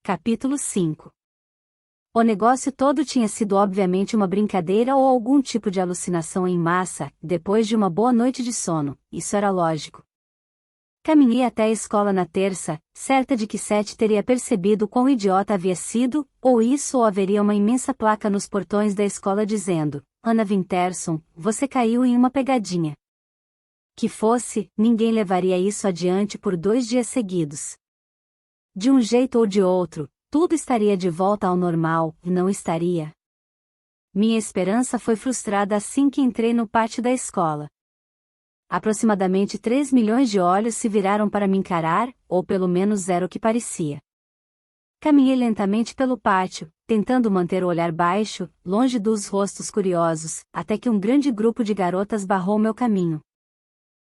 Capítulo 5. O negócio todo tinha sido obviamente uma brincadeira ou algum tipo de alucinação em massa, depois de uma boa noite de sono, isso era lógico. Caminhei até a escola na terça, certa de que Seth teria percebido quão idiota havia sido, ou isso ou haveria uma imensa placa nos portões da escola dizendo: Anna Winterson, você caiu em uma pegadinha. Que fosse, ninguém levaria isso adiante por 2 dias seguidos. De um jeito ou de outro, tudo estaria de volta ao normal, e não estaria. Minha esperança foi frustrada assim que entrei no pátio da escola. Aproximadamente 3 milhões de olhos se viraram para me encarar, ou pelo menos era o que parecia. Caminhei lentamente pelo pátio, tentando manter o olhar baixo, longe dos rostos curiosos, até que um grande grupo de garotas barrou meu caminho.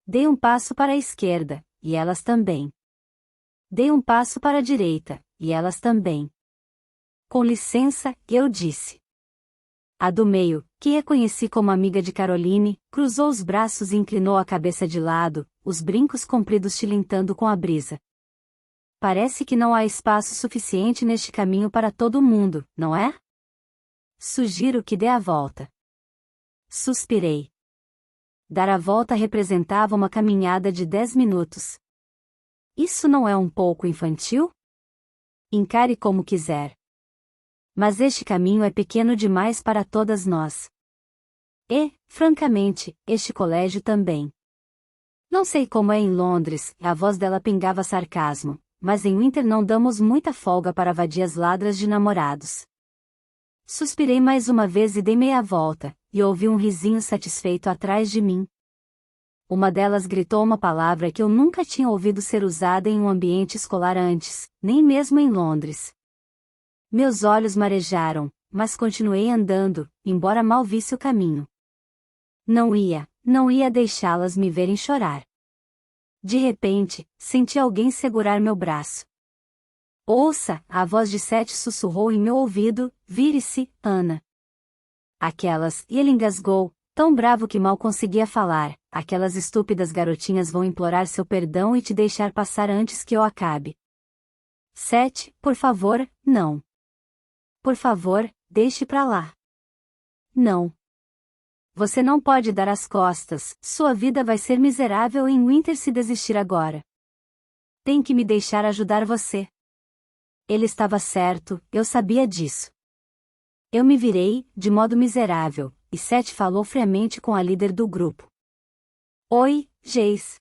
Dei um passo para a esquerda, e elas também. Dei um passo para a direita, e elas também. Com licença, eu disse. A do meio, que reconheci como amiga de Caroline, cruzou os braços e inclinou a cabeça de lado, os brincos compridos tilintando com a brisa. Parece que não há espaço suficiente neste caminho para todo mundo, não é? Sugiro que dê a volta. Suspirei. Dar a volta representava uma caminhada de 10 minutos. Isso não é um pouco infantil? Encare como quiser. Mas este caminho é pequeno demais para todas nós. E, francamente, este colégio também. Não sei como é em Londres, a voz dela pingava sarcasmo, mas em Winter não damos muita folga para vadias ladras de namorados. Suspirei mais uma vez e dei meia volta, e ouvi um risinho satisfeito atrás de mim. Uma delas gritou uma palavra que eu nunca tinha ouvido ser usada em um ambiente escolar antes, nem mesmo em Londres. Meus olhos marejaram, mas continuei andando, embora mal visse o caminho. Não ia deixá-las me verem chorar. De repente, senti alguém segurar meu braço. Ouça, a voz de Seth sussurrou em meu ouvido, vire-se, Anna. E ele engasgou, tão bravo que mal conseguia falar, aquelas estúpidas garotinhas vão implorar seu perdão e te deixar passar antes que eu acabe. Seth, por favor, não. Por favor, deixe pra lá. Não. Você não pode dar as costas, sua vida vai ser miserável em Winter se desistir agora. Tem que me deixar ajudar você. Ele estava certo, eu sabia disso. Eu me virei, de modo miserável, e Seth falou friamente com a líder do grupo. Oi, Jace.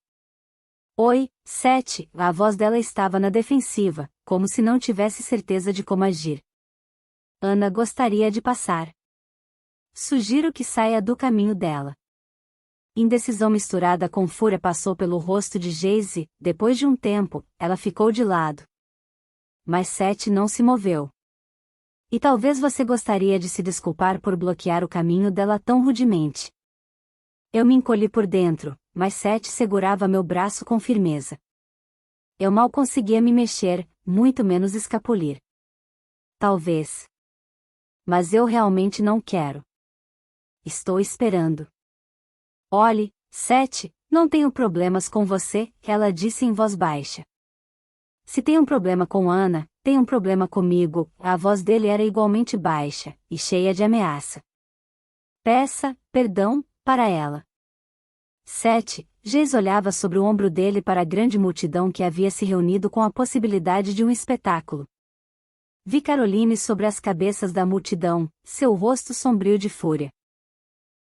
Oi, Seth, a voz dela estava na defensiva, como se não tivesse certeza de como agir. Anna gostaria de passar. Sugiro que saia do caminho dela. Indecisão misturada com fúria passou pelo rosto de Jace, depois de um tempo, ela ficou de lado. Mas Seth não se moveu. E talvez você gostaria de se desculpar por bloquear o caminho dela tão rudemente. Eu me encolhi por dentro, mas Seth segurava meu braço com firmeza. Eu mal conseguia me mexer, muito menos escapulir. Talvez. Mas eu realmente não quero. Estou esperando. Olhe, Seth, não tenho problemas com você, ela disse em voz baixa. Se tem um problema com Anna, tem um problema comigo, a voz dele era igualmente baixa, e cheia de ameaça. Peça, perdão, para ela. Seth, Jace olhava sobre o ombro dele para a grande multidão que havia se reunido com a possibilidade de um espetáculo. Vi Caroline sobre as cabeças da multidão, seu rosto sombrio de fúria.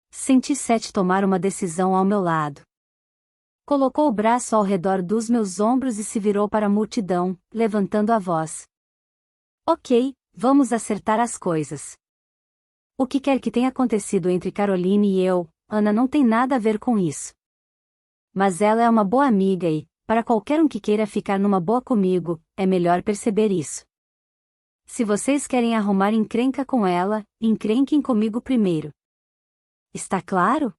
Senti Seth tomar uma decisão ao meu lado. Colocou o braço ao redor dos meus ombros e se virou para a multidão, levantando a voz. Ok, vamos acertar as coisas. O que quer que tenha acontecido entre Caroline e eu, Anna não tem nada a ver com isso. Mas ela é uma boa amiga e, para qualquer um que queira ficar numa boa comigo, é melhor perceber isso. Se vocês querem arrumar encrenca com ela, encrenquem comigo primeiro. Está claro?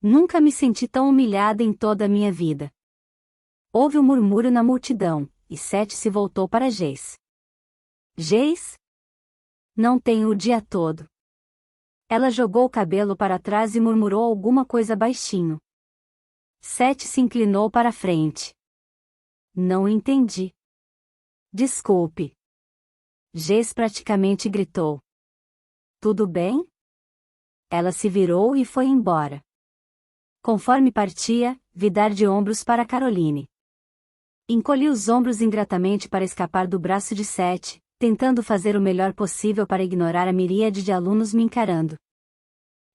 Nunca me senti tão humilhada em toda a minha vida. Houve um murmúrio na multidão, e Seth se voltou para Jace. Jace? Não tenho o dia todo. Ela jogou o cabelo para trás e murmurou alguma coisa baixinho. Seth se inclinou para a frente. Não entendi. Desculpe. Jess praticamente gritou. Tudo bem? Ela se virou e foi embora. Conforme partia, vi dar de ombros para Caroline. Encolhi os ombros ingratamente para escapar do braço de Seth, tentando fazer o melhor possível para ignorar a miríade de alunos me encarando.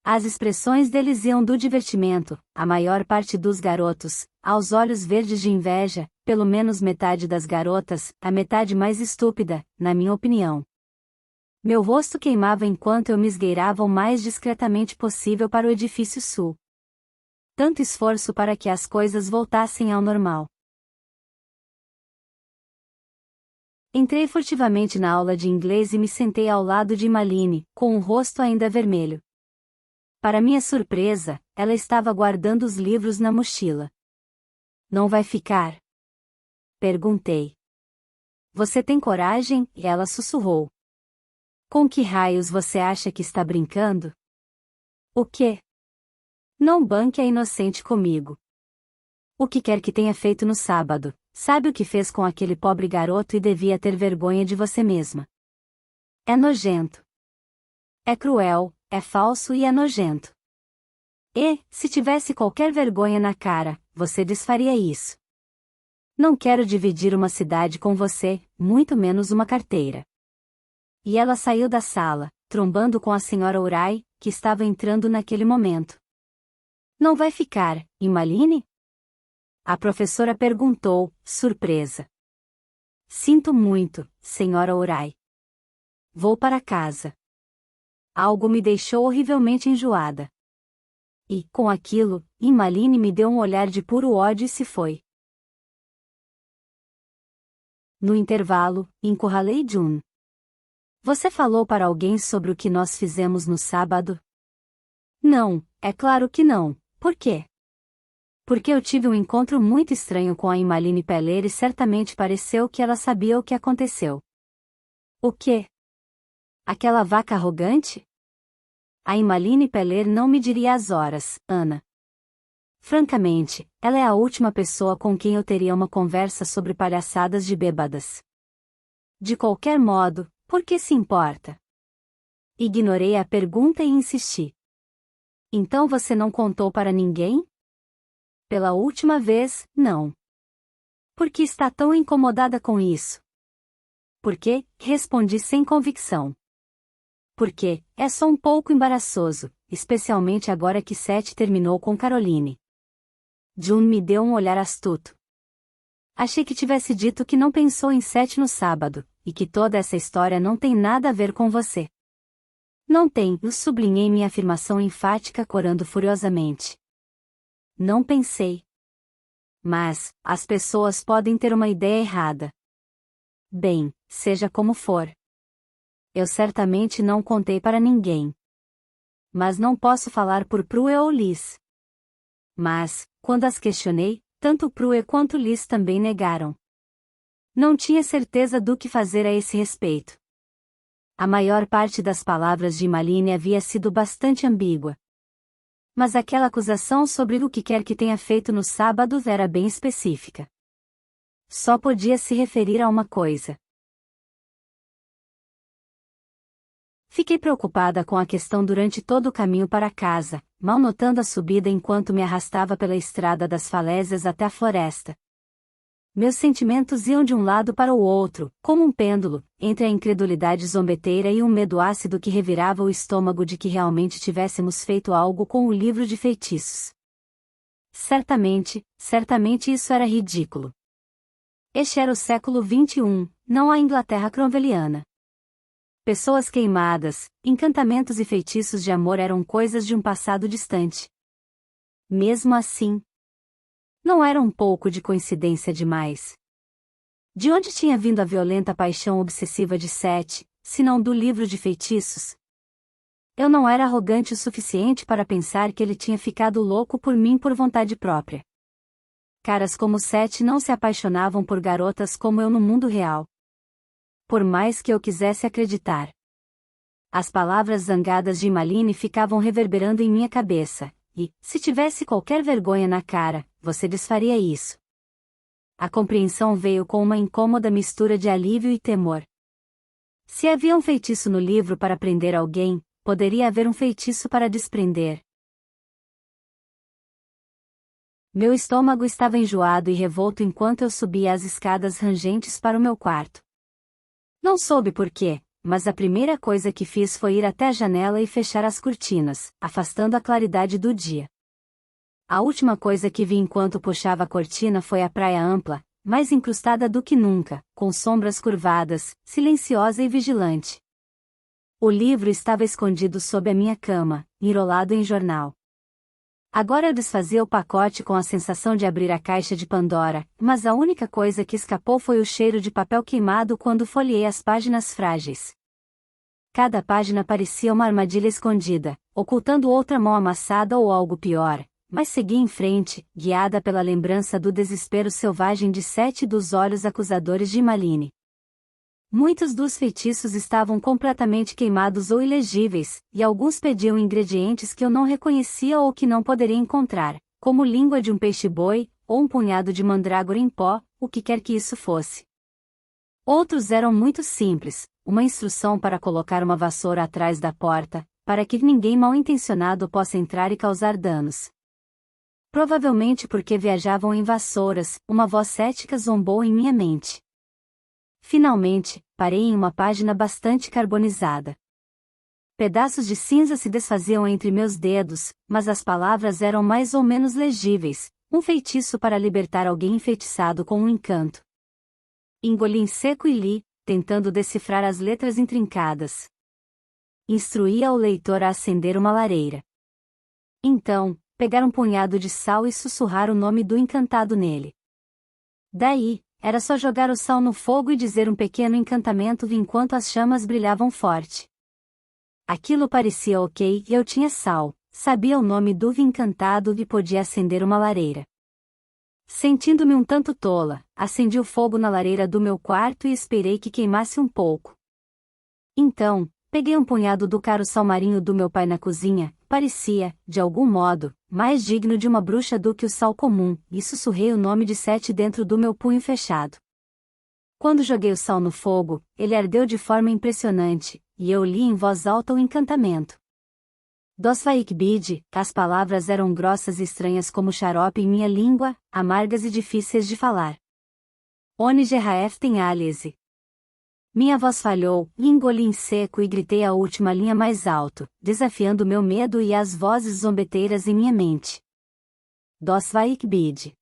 As expressões deles iam do divertimento, a maior parte dos garotos, aos olhos verdes de inveja, pelo menos metade das garotas, a metade mais estúpida, na minha opinião. Meu rosto queimava enquanto eu me esgueirava o mais discretamente possível para o edifício sul. Tanto esforço para que as coisas voltassem ao normal. Entrei furtivamente na aula de inglês e me sentei ao lado de Maline, com o rosto ainda vermelho. Para minha surpresa, ela estava guardando os livros na mochila. Não vai ficar? Perguntei. Você tem coragem? E ela sussurrou. Com que raios você acha que está brincando? O quê? Não banque a inocente comigo. O que quer que tenha feito no sábado, sabe o que fez com aquele pobre garoto e devia ter vergonha de você mesma. É nojento. É cruel, é falso e é nojento. E, se tivesse qualquer vergonha na cara, você desfaria isso. Não quero dividir uma cidade com você, muito menos uma carteira. E ela saiu da sala, trombando com a senhora Urai, que estava entrando naquele momento. Não vai ficar, Maline? A professora perguntou, surpresa. Sinto muito, senhora Urai. Vou para casa. Algo me deixou horrivelmente enjoada. E, com aquilo, Maline me deu um olhar de puro ódio e se foi. No intervalo, encurralei June. Você falou para alguém sobre o que nós fizemos no sábado? Não, é claro que não. Por quê? Porque eu tive um encontro muito estranho com a Maline Peller e certamente pareceu que ela sabia o que aconteceu. O quê? Aquela vaca arrogante? A Maline Peller não me diria as horas, Ana. Francamente, ela é a última pessoa com quem eu teria uma conversa sobre palhaçadas de bêbadas. De qualquer modo, por que se importa? Ignorei a pergunta e insisti. Então você não contou para ninguém? Pela última vez, não. Por que está tão incomodada com isso? Por quê? Respondi sem convicção. Porque, é só um pouco embaraçoso, especialmente agora que Seth terminou com Caroline. June me deu um olhar astuto. Achei que tivesse dito que não pensou em Seth no sábado, e que toda essa história não tem nada a ver com você. Não tem, eu sublinhei minha afirmação enfática corando furiosamente. Não pensei. Mas, as pessoas podem ter uma ideia errada. Bem, seja como for. Eu certamente não contei para ninguém. Mas não posso falar por Prue ou Liz. Mas, quando as questionei, tanto Prue quanto Liz também negaram. Não tinha certeza do que fazer a esse respeito. A maior parte das palavras de Maline havia sido bastante ambígua. Mas aquela acusação sobre o que quer que tenha feito no sábado era bem específica. Só podia se referir a uma coisa. Fiquei preocupada com a questão durante todo o caminho para casa, mal notando a subida enquanto me arrastava pela estrada das falésias até a floresta. Meus sentimentos iam de um lado para o outro, como um pêndulo, entre a incredulidade zombeteira e um medo ácido que revirava o estômago de que realmente tivéssemos feito algo com o livro de feitiços. Certamente isso era ridículo. Este era o século XXI, não a Inglaterra cromwelliana. Pessoas queimadas, encantamentos e feitiços de amor eram coisas de um passado distante. Mesmo assim, não era um pouco de coincidência demais? De onde tinha vindo a violenta paixão obsessiva de Seth, se não do livro de feitiços? Eu não era arrogante o suficiente para pensar que ele tinha ficado louco por mim por vontade própria. Caras como Seth não se apaixonavam por garotas como eu no mundo real. Por mais que eu quisesse acreditar. As palavras zangadas de Maline ficavam reverberando em minha cabeça, e, se tivesse qualquer vergonha na cara, você desfaria isso. A compreensão veio com uma incômoda mistura de alívio e temor. Se havia um feitiço no livro para prender alguém, poderia haver um feitiço para desprender. Meu estômago estava enjoado e revolto enquanto eu subia as escadas rangentes para o meu quarto. Não soube por quê, mas a primeira coisa que fiz foi ir até a janela e fechar as cortinas, afastando a claridade do dia. A última coisa que vi enquanto puxava a cortina foi a praia ampla, mais incrustada do que nunca, com sombras curvadas, silenciosa e vigilante. O livro estava escondido sob a minha cama, enrolado em jornal. Agora eu desfazia o pacote com a sensação de abrir a caixa de Pandora, mas a única coisa que escapou foi o cheiro de papel queimado quando folheei as páginas frágeis. Cada página parecia uma armadilha escondida, ocultando outra mão amassada ou algo pior, mas segui em frente, guiada pela lembrança do desespero selvagem de Sete e dos olhos acusadores de Maline. Muitos dos feitiços estavam completamente queimados ou ilegíveis, e alguns pediam ingredientes que eu não reconhecia ou que não poderia encontrar, como língua de um peixe-boi, ou um punhado de mandrágora em pó, o que quer que isso fosse. Outros eram muito simples, uma instrução para colocar uma vassoura atrás da porta, para que ninguém mal-intencionado possa entrar e causar danos. Provavelmente porque viajavam em vassouras, uma voz cética zombou em minha mente. Finalmente, parei em uma página bastante carbonizada. Pedaços de cinza se desfaziam entre meus dedos, mas as palavras eram mais ou menos legíveis, um feitiço para libertar alguém enfeitiçado com um encanto. Engoli em seco e li, tentando decifrar as letras intrincadas. Instruía o leitor a acender uma lareira. Então, pegar um punhado de sal e sussurrar o nome do encantado nele. Daí, era só jogar o sal no fogo e dizer um pequeno encantamento enquanto as chamas brilhavam forte. Aquilo parecia ok e eu tinha sal, sabia o nome do encantado e podia acender uma lareira. Sentindo-me um tanto tola, acendi o fogo na lareira do meu quarto e esperei que queimasse um pouco. Então, peguei um punhado do caro sal marinho do meu pai na cozinha, parecia, de algum modo, mais digno de uma bruxa do que o sal comum, e sussurrei o nome de Sete dentro do meu punho fechado. Quando joguei o sal no fogo, ele ardeu de forma impressionante, e eu li em voz alta o encantamento. Dosvaikbid, as palavras eram grossas e estranhas como xarope em minha língua, amargas e difíceis de falar. Onigerraeften aliese. Minha voz falhou, engoli em seco e gritei a última linha mais alto, desafiando meu medo e as vozes zombeteiras em minha mente. Dosvaikbid.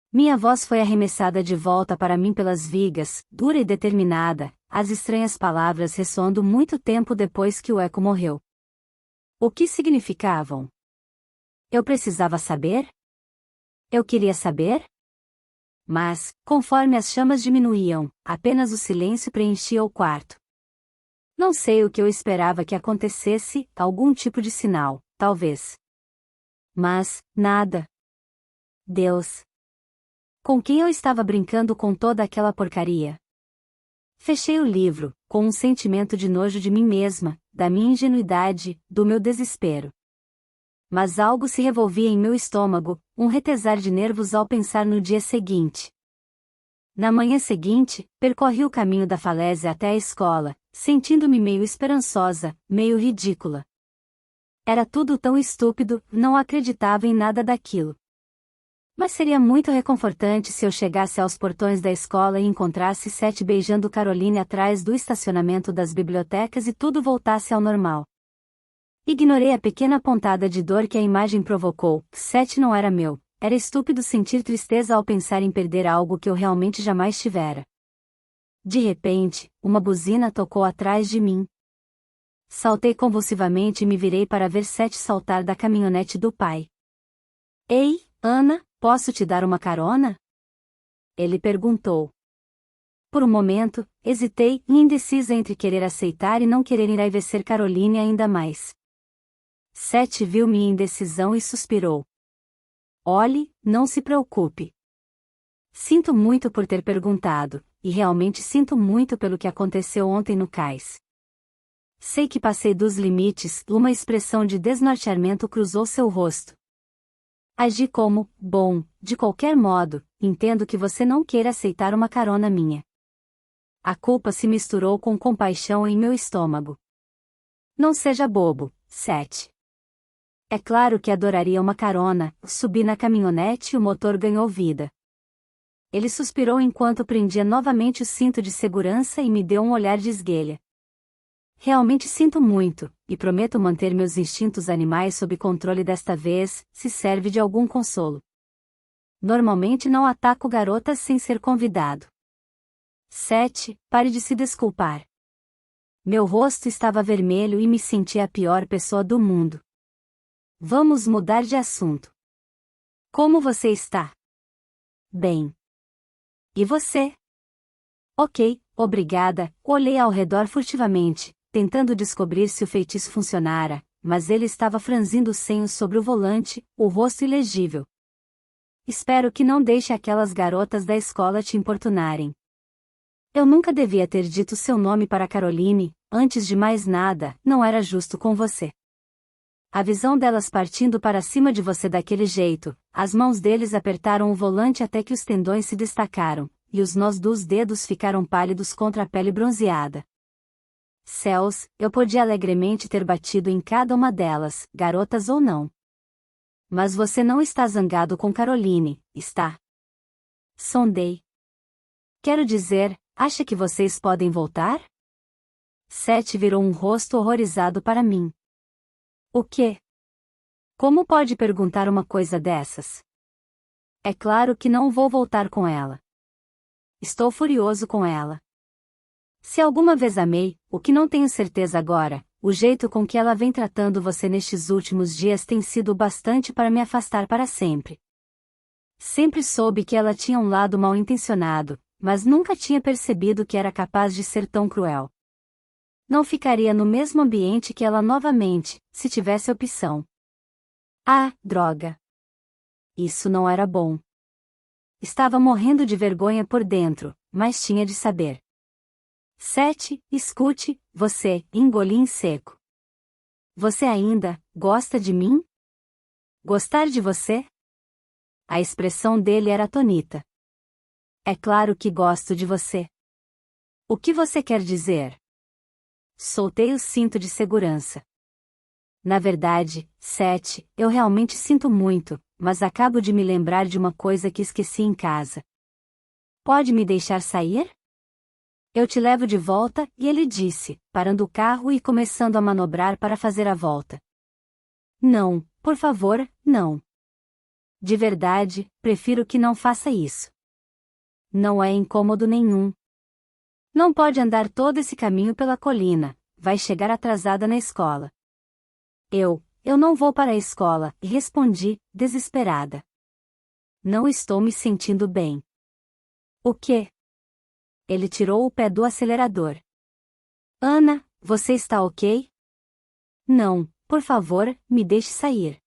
Minha voz foi arremessada de volta para mim pelas vigas, dura e determinada, as estranhas palavras ressoando muito tempo depois que o eco morreu. O que significavam? Eu precisava saber? Eu queria saber? Mas, conforme as chamas diminuíam, apenas o silêncio preenchia o quarto. Não sei o que eu esperava que acontecesse, algum tipo de sinal, talvez. Mas, nada. Deus. Com quem eu estava brincando com toda aquela porcaria? Fechei o livro, com um sentimento de nojo de mim mesma, da minha ingenuidade, do meu desespero. Mas algo se revolvia em meu estômago, um retesar de nervos ao pensar no dia seguinte. Na manhã seguinte, percorri o caminho da falésia até a escola, sentindo-me meio esperançosa, meio ridícula. Era tudo tão estúpido, não acreditava em nada daquilo. Mas seria muito reconfortante se eu chegasse aos portões da escola e encontrasse Sete beijando Caroline atrás do estacionamento das bibliotecas e tudo voltasse ao normal. Ignorei a pequena pontada de dor que a imagem provocou. Sete não era meu, era estúpido sentir tristeza ao pensar em perder algo que eu realmente jamais tivera. De repente, uma buzina tocou atrás de mim. Saltei convulsivamente e me virei para ver Sete saltar da caminhonete do pai. Ei, Ana, posso te dar uma carona? Ele perguntou. Por um momento, hesitei, indecisa entre querer aceitar e não querer enraivecer Caroline ainda mais. Sete viu minha indecisão e suspirou. Olhe, não se preocupe. Sinto muito por ter perguntado, e realmente sinto muito pelo que aconteceu ontem no cais. Sei que passei dos limites, uma expressão de desnorteamento cruzou seu rosto. Agi como, bom, de qualquer modo, entendo que você não queira aceitar uma carona minha. A culpa se misturou com compaixão em meu estômago. Não seja bobo, Seth. É claro que adoraria uma carona. Subi na caminhonete e o motor ganhou vida. Ele suspirou enquanto prendia novamente o cinto de segurança e me deu um olhar de esguelha. Realmente sinto muito, e prometo manter meus instintos animais sob controle desta vez, se serve de algum consolo. Normalmente não ataco garotas sem ser convidado. Seth, pare de se desculpar. Meu rosto estava vermelho e me sentia a pior pessoa do mundo. Vamos mudar de assunto. Como você está? Bem. E você? Ok, obrigada. Olhei ao redor furtivamente, tentando descobrir se o feitiço funcionara, mas ele estava franzindo os senhos sobre o volante, o rosto ilegível. Espero que não deixe aquelas garotas da escola te importunarem. Eu nunca devia ter dito seu nome para Caroline. Antes de mais nada, não era justo com você. A visão delas partindo para cima de você daquele jeito, as mãos deles apertaram o volante até que os tendões se destacaram, e os nós dos dedos ficaram pálidos contra a pele bronzeada. Céus, eu podia alegremente ter batido em cada uma delas, garotas ou não. Mas você não está zangado com Caroline, está? Sondei. Quero dizer, acha que vocês podem voltar? Seth virou um rosto horrorizado para mim. O quê? Como pode perguntar uma coisa dessas? É claro que não vou voltar com ela. Estou furioso com ela. Se alguma vez amei, o que não tenho certeza agora, o jeito com que ela vem tratando você nestes últimos dias tem sido bastante para me afastar para sempre. Sempre soube que ela tinha um lado mal-intencionado, mas nunca tinha percebido que era capaz de ser tão cruel. Não ficaria no mesmo ambiente que ela novamente, se tivesse opção. Ah, droga! Isso não era bom. Estava morrendo de vergonha por dentro, mas tinha de saber. Seth, escute, você, engoli em seco. Você ainda gosta de mim? Gostar de você? A expressão dele era atonita. É claro que gosto de você. O que você quer dizer? Soltei o cinto de segurança. Na verdade, Seth, eu realmente sinto muito, mas acabo de me lembrar de uma coisa que esqueci em casa. Pode me deixar sair? Eu te levo de volta, e ele disse, parando o carro e começando a manobrar para fazer a volta. Não, por favor, não. De verdade, prefiro que não faça isso. Não é incômodo nenhum. Não pode andar todo esse caminho pela colina, vai chegar atrasada na escola. Eu não vou para a escola, respondi, desesperada. Não estou me sentindo bem. O quê? Ele tirou o pé do acelerador. Ana, você está ok? Não, por favor, me deixe sair.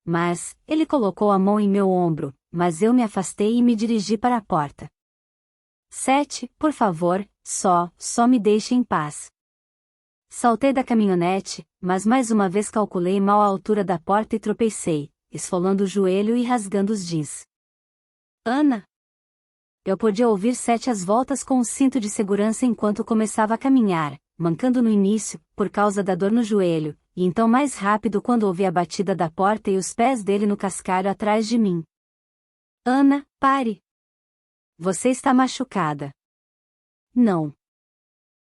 Mas, ele colocou a mão em meu ombro, mas eu me afastei e me dirigi para a porta. Seth, por favor, só me deixe em paz. Saltei da caminhonete, mas mais uma vez calculei mal a altura da porta e tropecei, esfolando o joelho e rasgando os jeans. Ana! Eu podia ouvir Seth às voltas com o cinto de segurança enquanto começava a caminhar, mancando no início, por causa da dor no joelho, e então mais rápido quando ouvi a batida da porta e os pés dele no cascalho atrás de mim. Ana, pare! Você está machucada. Não.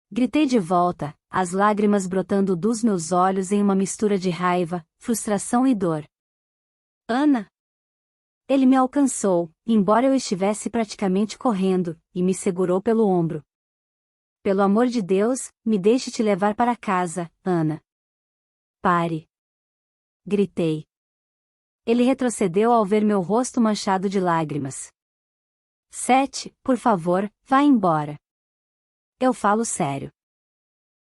Gritei de volta, as lágrimas brotando dos meus olhos em uma mistura de raiva, frustração e dor. Ana! Ele me alcançou, embora eu estivesse praticamente correndo, e me segurou pelo ombro. Pelo amor de Deus, me deixe te levar para casa, Ana. Pare! Gritei. Ele retrocedeu ao ver meu rosto manchado de lágrimas. Seth, por favor, vá embora. Eu falo sério.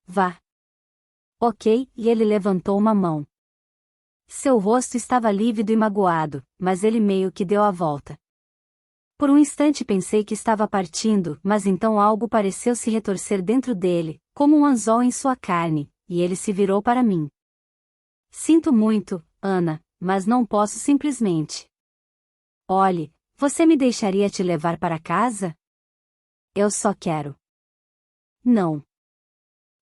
Vá. Ok, e ele levantou uma mão. Seu rosto estava lívido e magoado, mas ele meio que deu a volta. Por um instante pensei que estava partindo, mas então algo pareceu se retorcer dentro dele, como um anzol em sua carne, e ele se virou para mim. Sinto muito, Ana, mas não posso simplesmente. Olhe, você me deixaria te levar para casa? Eu só quero. não.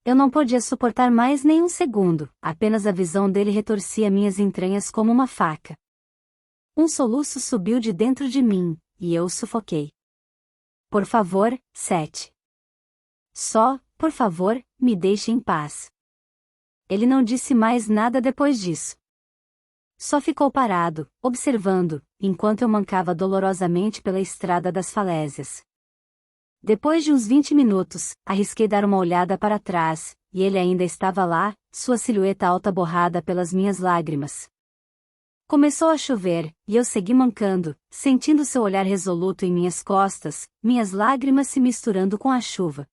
Eu não podia suportar mais nem um segundo, apenas a visão dele retorcia minhas entranhas como uma faca. Um soluço subiu de dentro de mim, e eu o sufoquei. Por favor, Seth. Só, por favor, me deixe em paz. Ele não disse mais nada depois disso. Só ficou parado, observando, enquanto eu mancava dolorosamente pela estrada das falésias. Depois de uns 20 minutos, arrisquei dar uma olhada para trás, e ele ainda estava lá, sua silhueta alta borrada pelas minhas lágrimas. Começou a chover, e eu segui mancando, sentindo seu olhar resoluto em minhas costas, minhas lágrimas se misturando com a chuva.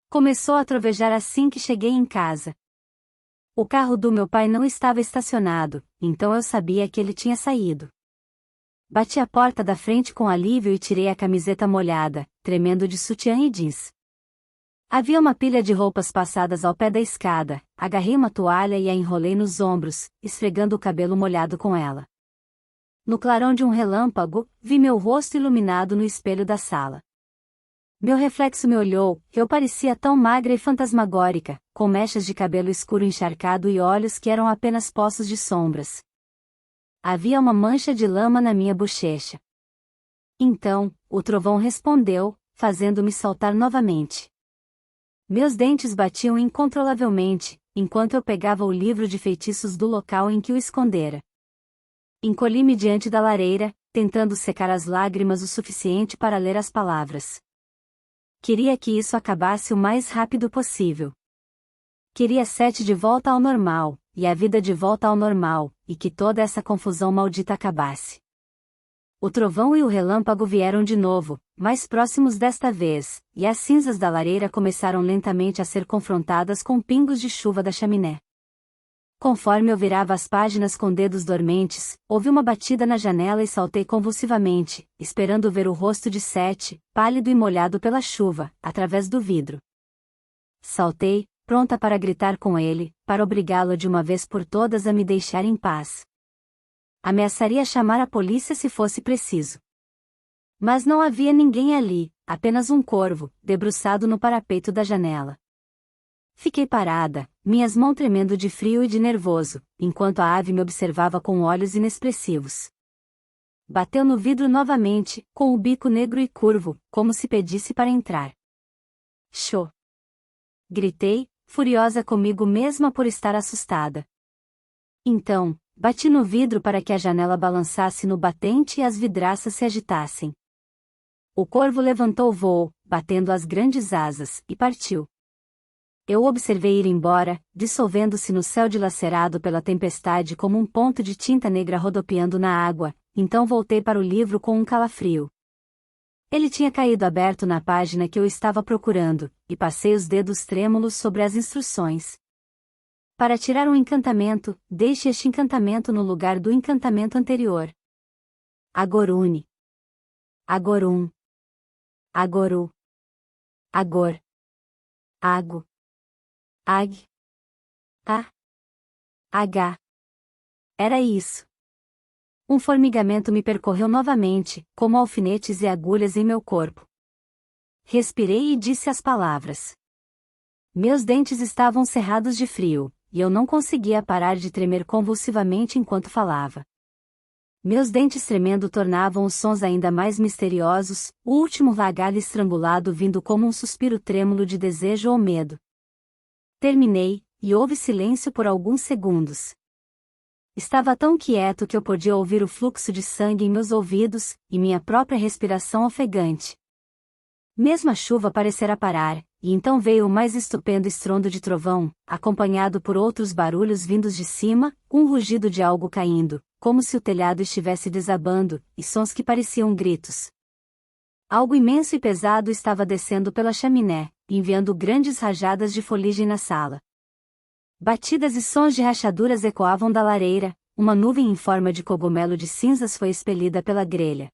Começou a trovejar assim que cheguei em casa. O carro do meu pai não estava estacionado, então eu sabia que ele tinha saído. Bati a porta da frente com alívio e tirei a camiseta molhada, tremendo de sutiã e jeans. Havia uma pilha de roupas passadas ao pé da escada, agarrei uma toalha e a enrolei nos ombros, esfregando o cabelo molhado com ela. No clarão de um relâmpago, vi meu rosto iluminado no espelho da sala. Meu reflexo me olhou, eu parecia tão magra e fantasmagórica, com mechas de cabelo escuro encharcado e olhos que eram apenas poços de sombras. Havia uma mancha de lama na minha bochecha. Então, o trovão respondeu, fazendo-me saltar novamente. Meus dentes batiam incontrolavelmente, enquanto eu pegava o livro de feitiços do local em que o escondera. Encolhi-me diante da lareira, tentando secar as lágrimas o suficiente para ler as palavras. Queria que isso acabasse o mais rápido possível. Queria Seth de volta ao normal, e a vida de volta ao normal, e que toda essa confusão maldita acabasse. O trovão e o relâmpago vieram de novo, mais próximos desta vez, e as cinzas da lareira começaram lentamente a ser confrontadas com pingos de chuva da chaminé. Conforme eu virava as páginas com dedos dormentes, ouvi uma batida na janela e saltei convulsivamente, esperando ver o rosto de Seth, pálido e molhado pela chuva, através do vidro. Saltei, pronta para gritar com ele, para obrigá-lo de uma vez por todas a me deixar em paz. Ameaçaria chamar a polícia se fosse preciso. Mas não havia ninguém ali, apenas um corvo, debruçado no parapeito da janela. Fiquei parada, minhas mãos tremendo de frio e de nervoso, enquanto a ave me observava com olhos inexpressivos. Bateu no vidro novamente, com o bico negro e curvo, como se pedisse para entrar. Chô! Gritei, furiosa comigo mesma por estar assustada. Então, bati no vidro para que a janela balançasse no batente e as vidraças se agitassem. O corvo levantou voo, batendo as grandes asas, e partiu. Eu o observei ir embora, dissolvendo-se no céu dilacerado pela tempestade como um ponto de tinta negra rodopiando na água, então voltei para o livro com um calafrio. Ele tinha caído aberto na página que eu estava procurando, e passei os dedos trêmulos sobre as instruções. Para tirar um encantamento, deixe este encantamento no lugar do encantamento anterior. Agorune. Agorum. Agoru. Agor. Ago. Ag. A. H. Era isso. Um formigamento me percorreu novamente, como alfinetes e agulhas em meu corpo. Respirei e disse as palavras. Meus dentes estavam cerrados de frio, e eu não conseguia parar de tremer convulsivamente enquanto falava. Meus dentes tremendo tornavam os sons ainda mais misteriosos, o último lagalho estrangulado vindo como um suspiro trêmulo de desejo ou medo. Terminei, e houve silêncio por alguns segundos. Estava tão quieto que eu podia ouvir o fluxo de sangue em meus ouvidos, e minha própria respiração ofegante. Mesmo a chuva parecera parar, e então veio o mais estupendo estrondo de trovão, acompanhado por outros barulhos vindos de cima, um rugido de algo caindo, como se o telhado estivesse desabando, e sons que pareciam gritos. Algo imenso e pesado estava descendo pela chaminé, enviando grandes rajadas de fuligem na sala. Batidas e sons de rachaduras ecoavam da lareira, uma nuvem em forma de cogumelo de cinzas foi expelida pela grelha.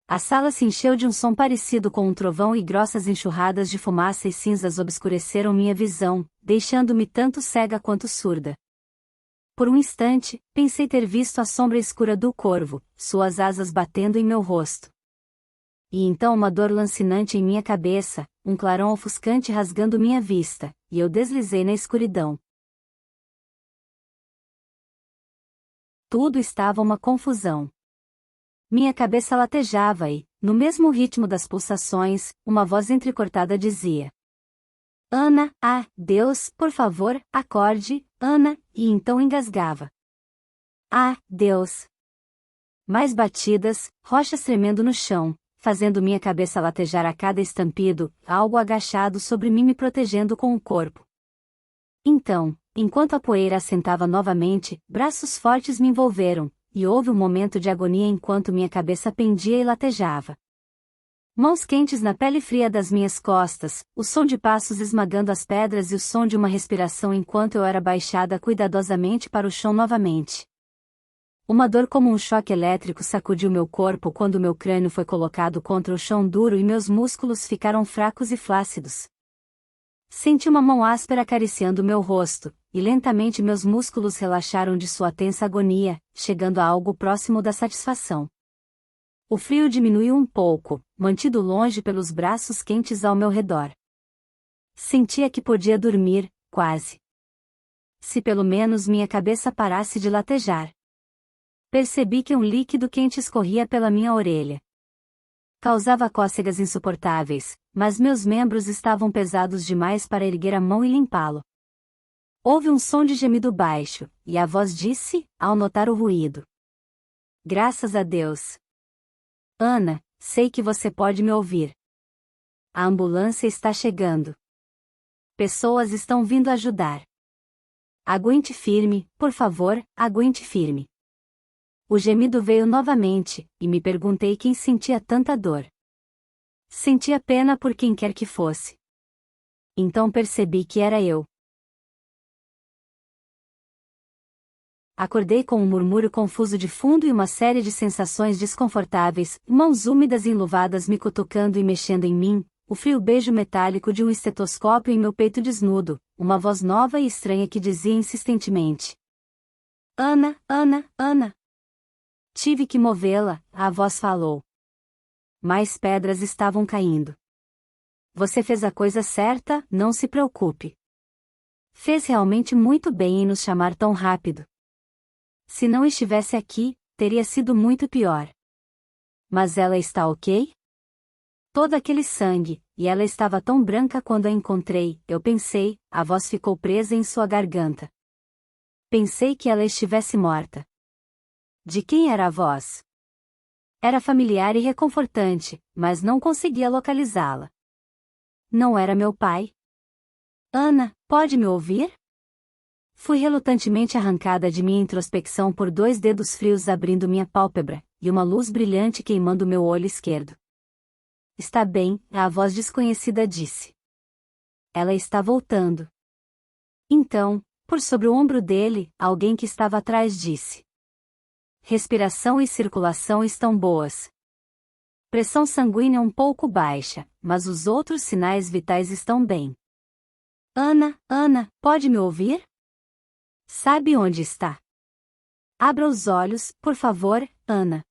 A sala se encheu de um som parecido com um trovão e grossas enxurradas de fumaça e cinzas obscureceram minha visão, deixando-me tanto cega quanto surda. Por um instante, pensei ter visto a sombra escura do corvo, suas asas batendo em meu rosto. E então uma dor lancinante em minha cabeça, um clarão ofuscante rasgando minha vista, e eu deslizei na escuridão. Tudo estava uma confusão. Minha cabeça latejava e, no mesmo ritmo das pulsações, uma voz entrecortada dizia: Ana, Deus, por favor, acorde, Ana, e então engasgava. Deus. Mais batidas, rochas tremendo no chão, fazendo minha cabeça latejar a cada estampido, algo agachado sobre mim me protegendo com o corpo. Então, enquanto a poeira assentava novamente, braços fortes me envolveram, e houve um momento de agonia enquanto minha cabeça pendia e latejava. Mãos quentes na pele fria das minhas costas, o som de passos esmagando as pedras e o som de uma respiração enquanto eu era baixada cuidadosamente para o chão novamente. Uma dor como um choque elétrico sacudiu meu corpo quando meu crânio foi colocado contra o chão duro e meus músculos ficaram fracos e flácidos. Senti uma mão áspera acariciando meu rosto, e lentamente meus músculos relaxaram de sua tensa agonia, chegando a algo próximo da satisfação. O frio diminuiu um pouco, mantido longe pelos braços quentes ao meu redor. Sentia que podia dormir, quase. Se pelo menos minha cabeça parasse de latejar. Percebi que um líquido quente escorria pela minha orelha. Causava cócegas insuportáveis, mas meus membros estavam pesados demais para erguer a mão e limpá-lo. Houve um som de gemido baixo, e a voz disse, ao notar o ruído: Graças a Deus. Ana, sei que você pode me ouvir. A ambulância está chegando. Pessoas estão vindo ajudar. Aguente firme, por favor, aguente firme. O gemido veio novamente, e me perguntei quem sentia tanta dor. Sentia pena por quem quer que fosse. Então percebi que era eu. Acordei com um murmúrio confuso de fundo e uma série de sensações desconfortáveis, mãos úmidas e enluvadas me cutucando e mexendo em mim, o frio beijo metálico de um estetoscópio em meu peito desnudo, uma voz nova e estranha que dizia insistentemente: Ana, Ana, Ana. Tive que movê-la, a voz falou. Mais pedras estavam caindo. Você fez a coisa certa, não se preocupe. Fez realmente muito bem em nos chamar tão rápido. Se não estivesse aqui, teria sido muito pior. Mas ela está ok? Todo aquele sangue, e ela estava tão branca quando a encontrei, eu pensei, a voz ficou presa em sua garganta. Pensei que ela estivesse morta. De quem era a voz? Era familiar e reconfortante, mas não conseguia localizá-la. Não era meu pai? Ana, pode me ouvir? Fui relutantemente arrancada de minha introspecção por 2 dedos frios abrindo minha pálpebra, e uma luz brilhante queimando meu olho esquerdo. Está bem, a voz desconhecida disse. Ela está voltando. Então, por sobre o ombro dele, alguém que estava atrás disse: Respiração e circulação estão boas. Pressão sanguínea um pouco baixa, mas os outros sinais vitais estão bem. Ana, pode me ouvir? Sabe onde está? Abra os olhos, por favor, Ana.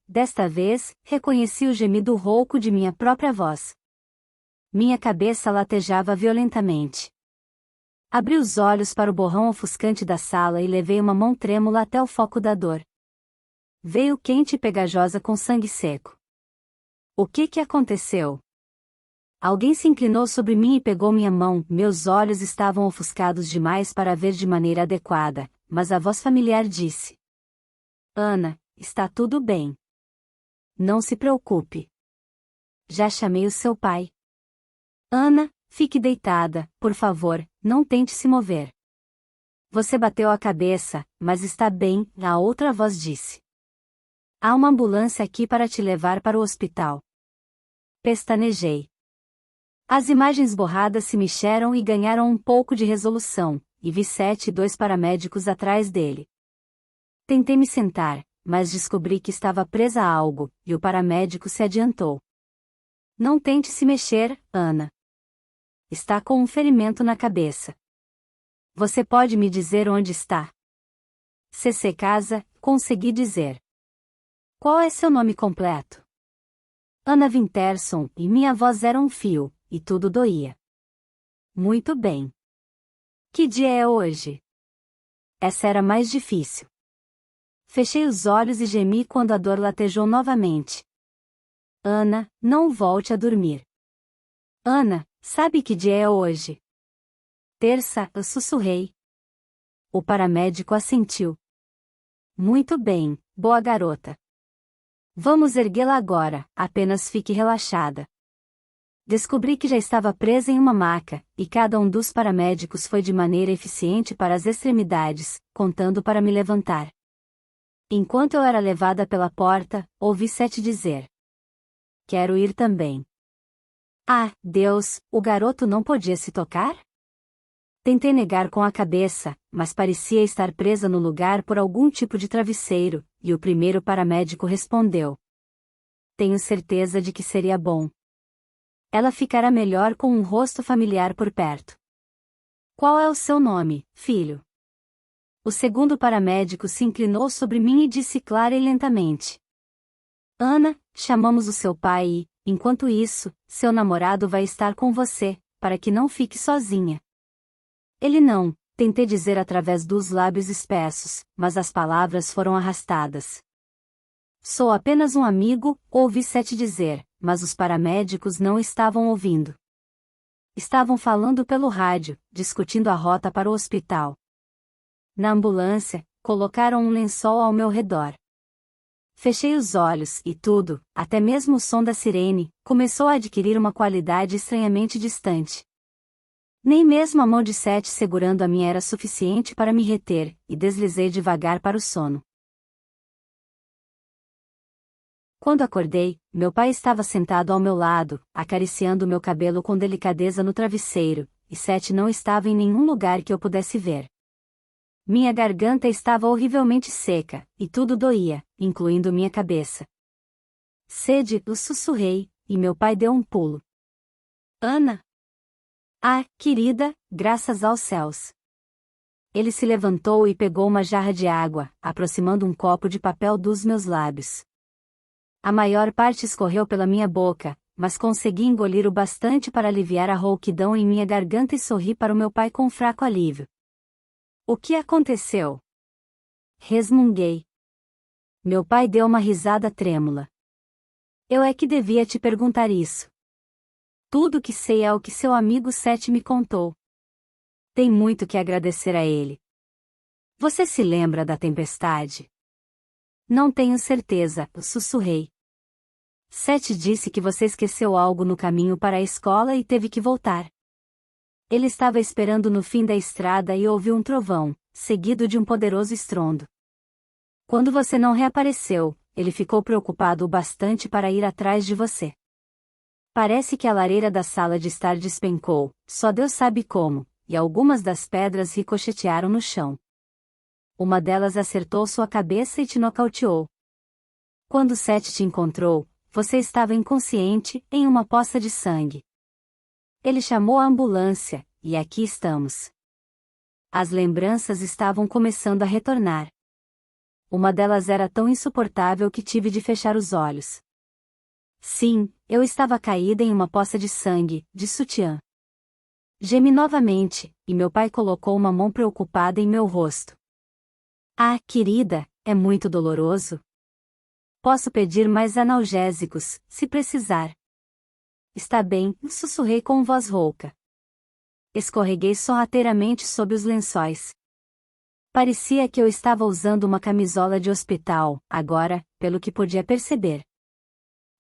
Desta vez, reconheci o gemido rouco de minha própria voz. Minha cabeça latejava violentamente. Abri os olhos para o borrão ofuscante da sala e levei uma mão trêmula até o foco da dor. Veio quente e pegajosa com sangue seco. O que aconteceu? Alguém se inclinou sobre mim e pegou minha mão, meus olhos estavam ofuscados demais para ver de maneira adequada, mas a voz familiar disse: Ana, está tudo bem. Não se preocupe. Já chamei o seu pai. Ana, fique deitada, por favor, não tente se mover. Você bateu a cabeça, mas está bem, a outra voz disse. Há uma ambulância aqui para te levar para o hospital. Pestanejei. As imagens borradas se mexeram e ganharam um pouco de resolução, e vi 7 e 2 paramédicos atrás dele. Tentei me sentar, mas descobri que estava presa a algo, e o paramédico se adiantou. Não tente se mexer, Ana. Está com um ferimento na cabeça. Você pode me dizer onde está? CC Casa, consegui dizer. Qual é seu nome completo? Ana Winterson e minha voz eram um fio, e tudo doía. Muito bem. Que dia é hoje? Essa era mais difícil. Fechei os olhos e gemi quando a dor latejou novamente. Ana, não volte a dormir. Ana, sabe que dia é hoje? Terça, eu sussurrei. O paramédico assentiu. Muito bem, boa garota. Vamos erguê-la agora, apenas fique relaxada. Descobri que já estava presa em uma maca, e cada um dos paramédicos foi de maneira eficiente para as extremidades, contando para me levantar. Enquanto eu era levada pela porta, ouvi Seth dizer: quero ir também. Ah, Deus, o garoto não podia se tocar? Tentei negar com a cabeça, mas parecia estar presa no lugar por algum tipo de travesseiro, e o primeiro paramédico respondeu: tenho certeza de que seria bom. Ela ficará melhor com um rosto familiar por perto. Qual é o seu nome, filho? O segundo paramédico se inclinou sobre mim e disse clara e lentamente: Ana, chamamos o seu pai e, enquanto isso, seu namorado vai estar com você, para que não fique sozinha. Ele não, tentei dizer através dos lábios espessos, mas as palavras foram arrastadas. Sou apenas um amigo, ouvi Seth dizer, mas os paramédicos não estavam ouvindo. Estavam falando pelo rádio, discutindo a rota para o hospital. Na ambulância, colocaram um lençol ao meu redor. Fechei os olhos e tudo, até mesmo o som da sirene, começou a adquirir uma qualidade estranhamente distante. Nem mesmo a mão de Seth segurando a minha era suficiente para me reter, e deslizei devagar para o sono. Quando acordei, meu pai estava sentado ao meu lado, acariciando meu cabelo com delicadeza no travesseiro, e Seth não estava em nenhum lugar que eu pudesse ver. Minha garganta estava horrivelmente seca, e tudo doía, incluindo minha cabeça. Sede, eu sussurrei, e meu pai deu um pulo. Ana? Ah, querida, graças aos céus. Ele se levantou e pegou uma jarra de água, aproximando um copo de papel dos meus lábios. A maior parte escorreu pela minha boca, mas consegui engolir o bastante para aliviar a rouquidão em minha garganta e sorri para o meu pai com fraco alívio. O que aconteceu? Resmunguei. Meu pai deu uma risada trêmula. Eu é que devia te perguntar isso. Tudo o que sei é o que seu amigo Seth me contou. Tem muito que agradecer a ele. Você se lembra da tempestade? Não tenho certeza, sussurrei. Seth disse que você esqueceu algo no caminho para a escola e teve que voltar. Ele estava esperando no fim da estrada e ouviu um trovão, seguido de um poderoso estrondo. Quando você não reapareceu, ele ficou preocupado o bastante para ir atrás de você. Parece que a lareira da sala de estar despencou, só Deus sabe como, e algumas das pedras ricochetearam no chão. Uma delas acertou sua cabeça e te nocauteou. Quando Seth te encontrou, você estava inconsciente, em uma poça de sangue. Ele chamou a ambulância, e aqui estamos. As lembranças estavam começando a retornar. Uma delas era tão insuportável que tive de fechar os olhos. Sim, eu estava caída em uma poça de sangue, de sutiã. Gemi novamente, e meu pai colocou uma mão preocupada em meu rosto. Ah, querida, é muito doloroso. Posso pedir mais analgésicos, se precisar. Está bem, sussurrei com voz rouca. Escorreguei sorrateiramente sob os lençóis. Parecia que eu estava usando uma camisola de hospital, agora, pelo que podia perceber.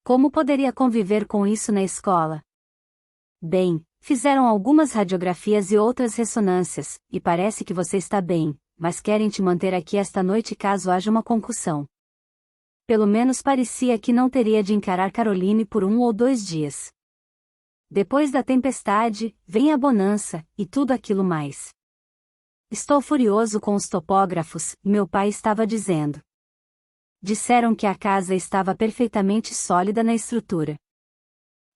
Como poderia conviver com isso na escola? Bem, fizeram algumas radiografias e outras ressonâncias, e parece que você está bem, mas querem te manter aqui esta noite caso haja uma concussão. Pelo menos parecia que não teria de encarar Caroline por 1 ou 2 dias. Depois da tempestade, vem a bonança, e tudo aquilo mais. Estou furioso com os topógrafos, meu pai estava dizendo. Disseram que a casa estava perfeitamente sólida na estrutura.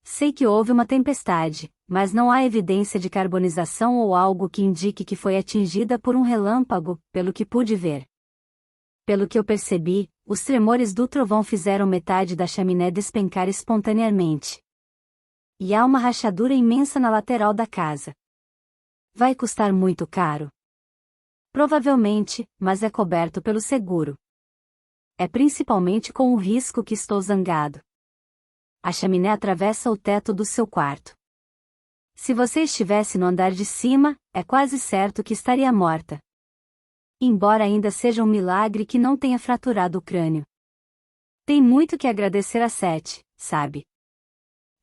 Sei que houve uma tempestade, mas não há evidência de carbonização ou algo que indique que foi atingida por um relâmpago, pelo que pude ver. Pelo que eu percebi, os tremores do trovão fizeram metade da chaminé despencar espontaneamente. E há uma rachadura imensa na lateral da casa. Vai custar muito caro? Provavelmente, mas é coberto pelo seguro. É principalmente com o risco que estou zangado. A chaminé atravessa o teto do seu quarto. Se você estivesse no andar de cima, é quase certo que estaria morta. Embora ainda seja um milagre que não tenha fraturado o crânio. Tem muito que agradecer a Seth, sabe?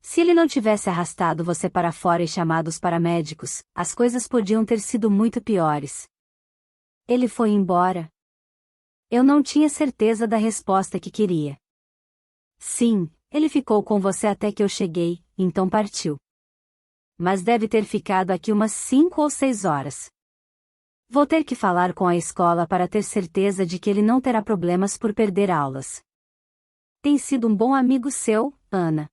Se ele não tivesse arrastado você para fora e chamado os paramédicos, as coisas podiam ter sido muito piores. Ele foi embora. Eu não tinha certeza da resposta que queria. Sim, ele ficou com você até que eu cheguei, então partiu. Mas deve ter ficado aqui umas 5 ou 6 horas. Vou ter que falar com a escola para ter certeza de que ele não terá problemas por perder aulas. Tem sido um bom amigo seu, Ana.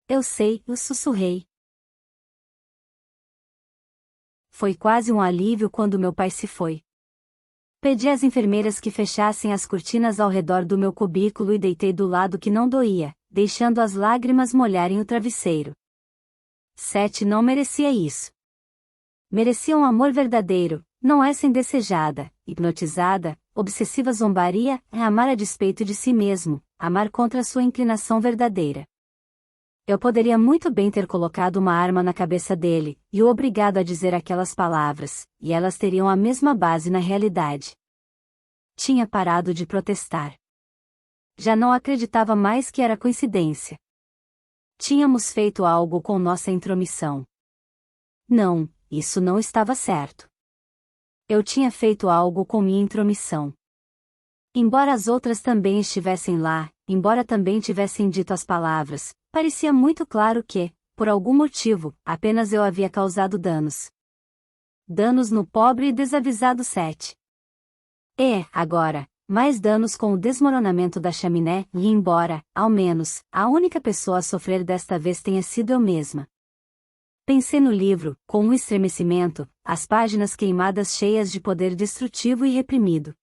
Eu sei, eu sussurrei. Foi quase um alívio quando meu pai se foi. Pedi às enfermeiras que fechassem as cortinas ao redor do meu cubículo e deitei do lado que não doía, deixando as lágrimas molharem o travesseiro. Seth não merecia isso. Merecia um amor verdadeiro, não essa indesejada, hipnotizada, obsessiva zombaria, é amar a despeito de si mesmo, amar contra sua inclinação verdadeira. Eu poderia muito bem ter colocado uma arma na cabeça dele, e o obrigado a dizer aquelas palavras, e elas teriam a mesma base na realidade. Tinha parado de protestar. Já não acreditava mais que era coincidência. Tínhamos feito algo com nossa intromissão. Não, isso não estava certo. Eu tinha feito algo com minha intromissão. Embora as outras também estivessem lá, embora também tivessem dito as palavras, parecia muito claro que, por algum motivo, apenas eu havia causado danos. Danos no pobre e desavisado Seth. E, agora, mais danos com o desmoronamento da chaminé, e embora, ao menos, a única pessoa a sofrer desta vez tenha sido eu mesma. Pensei no livro, com um estremecimento, as páginas queimadas cheias de poder destrutivo e reprimido.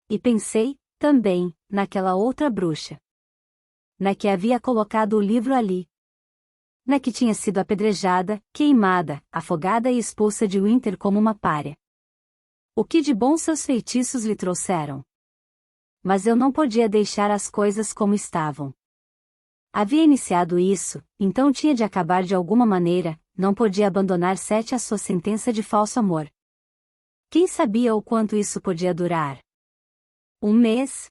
E pensei, também, naquela outra bruxa. Na que havia colocado o livro ali. Na que tinha sido apedrejada, queimada, afogada e expulsa de Winter como uma pária. O que de bom seus feitiços lhe trouxeram? Mas eu não podia deixar as coisas como estavam. Havia iniciado isso, então tinha de acabar de alguma maneira, não podia abandonar Seth à sua sentença de falso amor. Quem sabia o quanto isso podia durar? Um mês?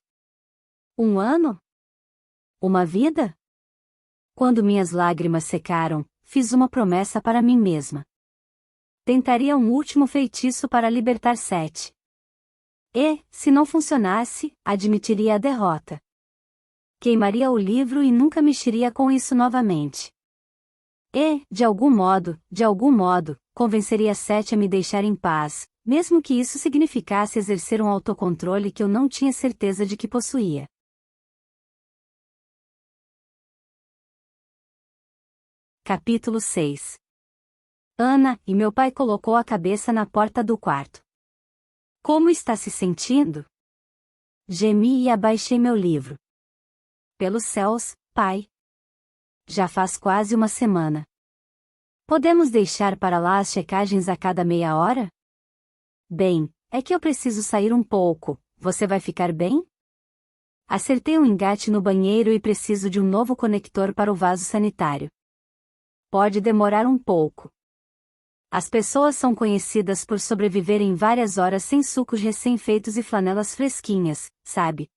Um ano? Uma vida? Quando minhas lágrimas secaram, fiz uma promessa para mim mesma. Tentaria um último feitiço para libertar Seth. E, se não funcionasse, admitiria a derrota. Queimaria o livro e nunca mexeria com isso novamente. E, de algum modo, convenceria Seth a me deixar em paz, mesmo que isso significasse exercer um autocontrole que eu não tinha certeza de que possuía. Capítulo 6. Ana, e meu pai colocou a cabeça na porta do quarto. Como está se sentindo? Gemi e abaixei meu livro. Pelos céus, pai. Já faz quase uma semana. Podemos deixar para lá as checagens a cada meia hora? Bem, é que eu preciso sair um pouco, você vai ficar bem? Acertei um engate no banheiro e preciso de um novo conector para o vaso sanitário. Pode demorar um pouco. As pessoas são conhecidas por sobreviverem várias horas sem sucos recém-feitos e flanelas fresquinhas, sabe?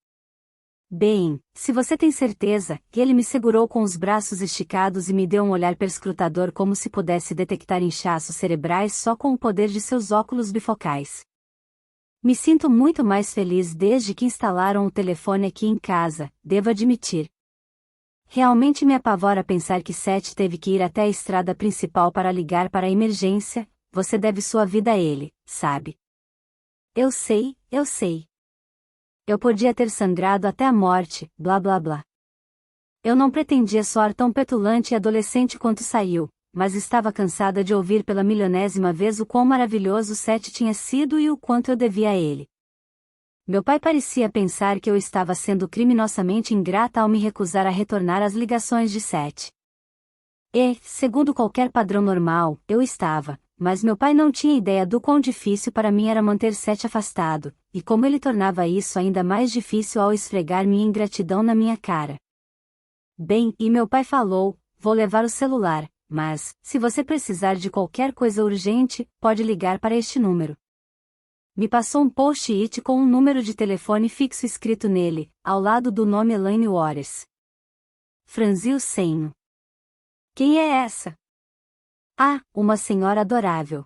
Bem, se você tem certeza, que ele me segurou com os braços esticados e me deu um olhar perscrutador como se pudesse detectar inchaços cerebrais só com o poder de seus óculos bifocais. Me sinto muito mais feliz desde que instalaram o telefone aqui em casa, devo admitir. Realmente me apavora pensar que Seth teve que ir até a estrada principal para ligar para a emergência, você deve sua vida a ele, sabe? Eu sei, eu sei. Eu podia ter sangrado até a morte, blá blá blá. Eu não pretendia soar tão petulante e adolescente quanto saiu, mas estava cansada de ouvir pela milionésima vez o quão maravilhoso Seth tinha sido e o quanto eu devia a ele. Meu pai parecia pensar que eu estava sendo criminosamente ingrata ao me recusar a retornar às ligações de Seth. E, segundo qualquer padrão normal, eu estava, mas meu pai não tinha ideia do quão difícil para mim era manter Seth afastado, e como ele tornava isso ainda mais difícil ao esfregar minha ingratidão na minha cara. Bem, e meu pai falou, vou levar o celular, mas, se você precisar de qualquer coisa urgente, pode ligar para este número. Me passou um post-it com um número de telefone fixo escrito nele, ao lado do nome Elaine Waters. Franzi o senho. Quem é essa? Ah, uma senhora adorável.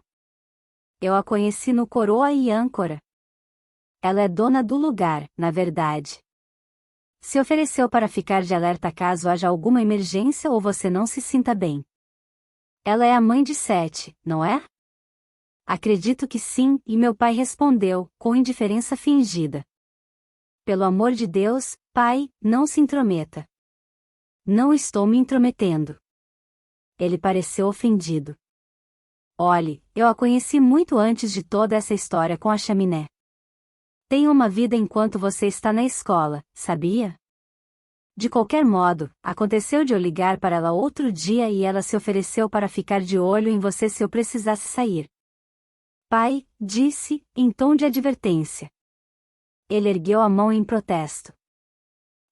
Eu a conheci no Coroa e Âncora. Ela é dona do lugar, na verdade. Se ofereceu para ficar de alerta caso haja alguma emergência ou você não se sinta bem. Ela é a mãe de Seth, não é? Acredito que sim, e meu pai respondeu, com indiferença fingida. Pelo amor de Deus, pai, não se intrometa. Não estou me intrometendo. Ele pareceu ofendido. Olhe, eu a conheci muito antes de toda essa história com a chaminé. Tenho uma vida enquanto você está na escola, sabia? De qualquer modo, aconteceu de eu ligar para ela outro dia e ela se ofereceu para ficar de olho em você se eu precisasse sair. Pai, disse, em tom de advertência. Ele ergueu a mão em protesto.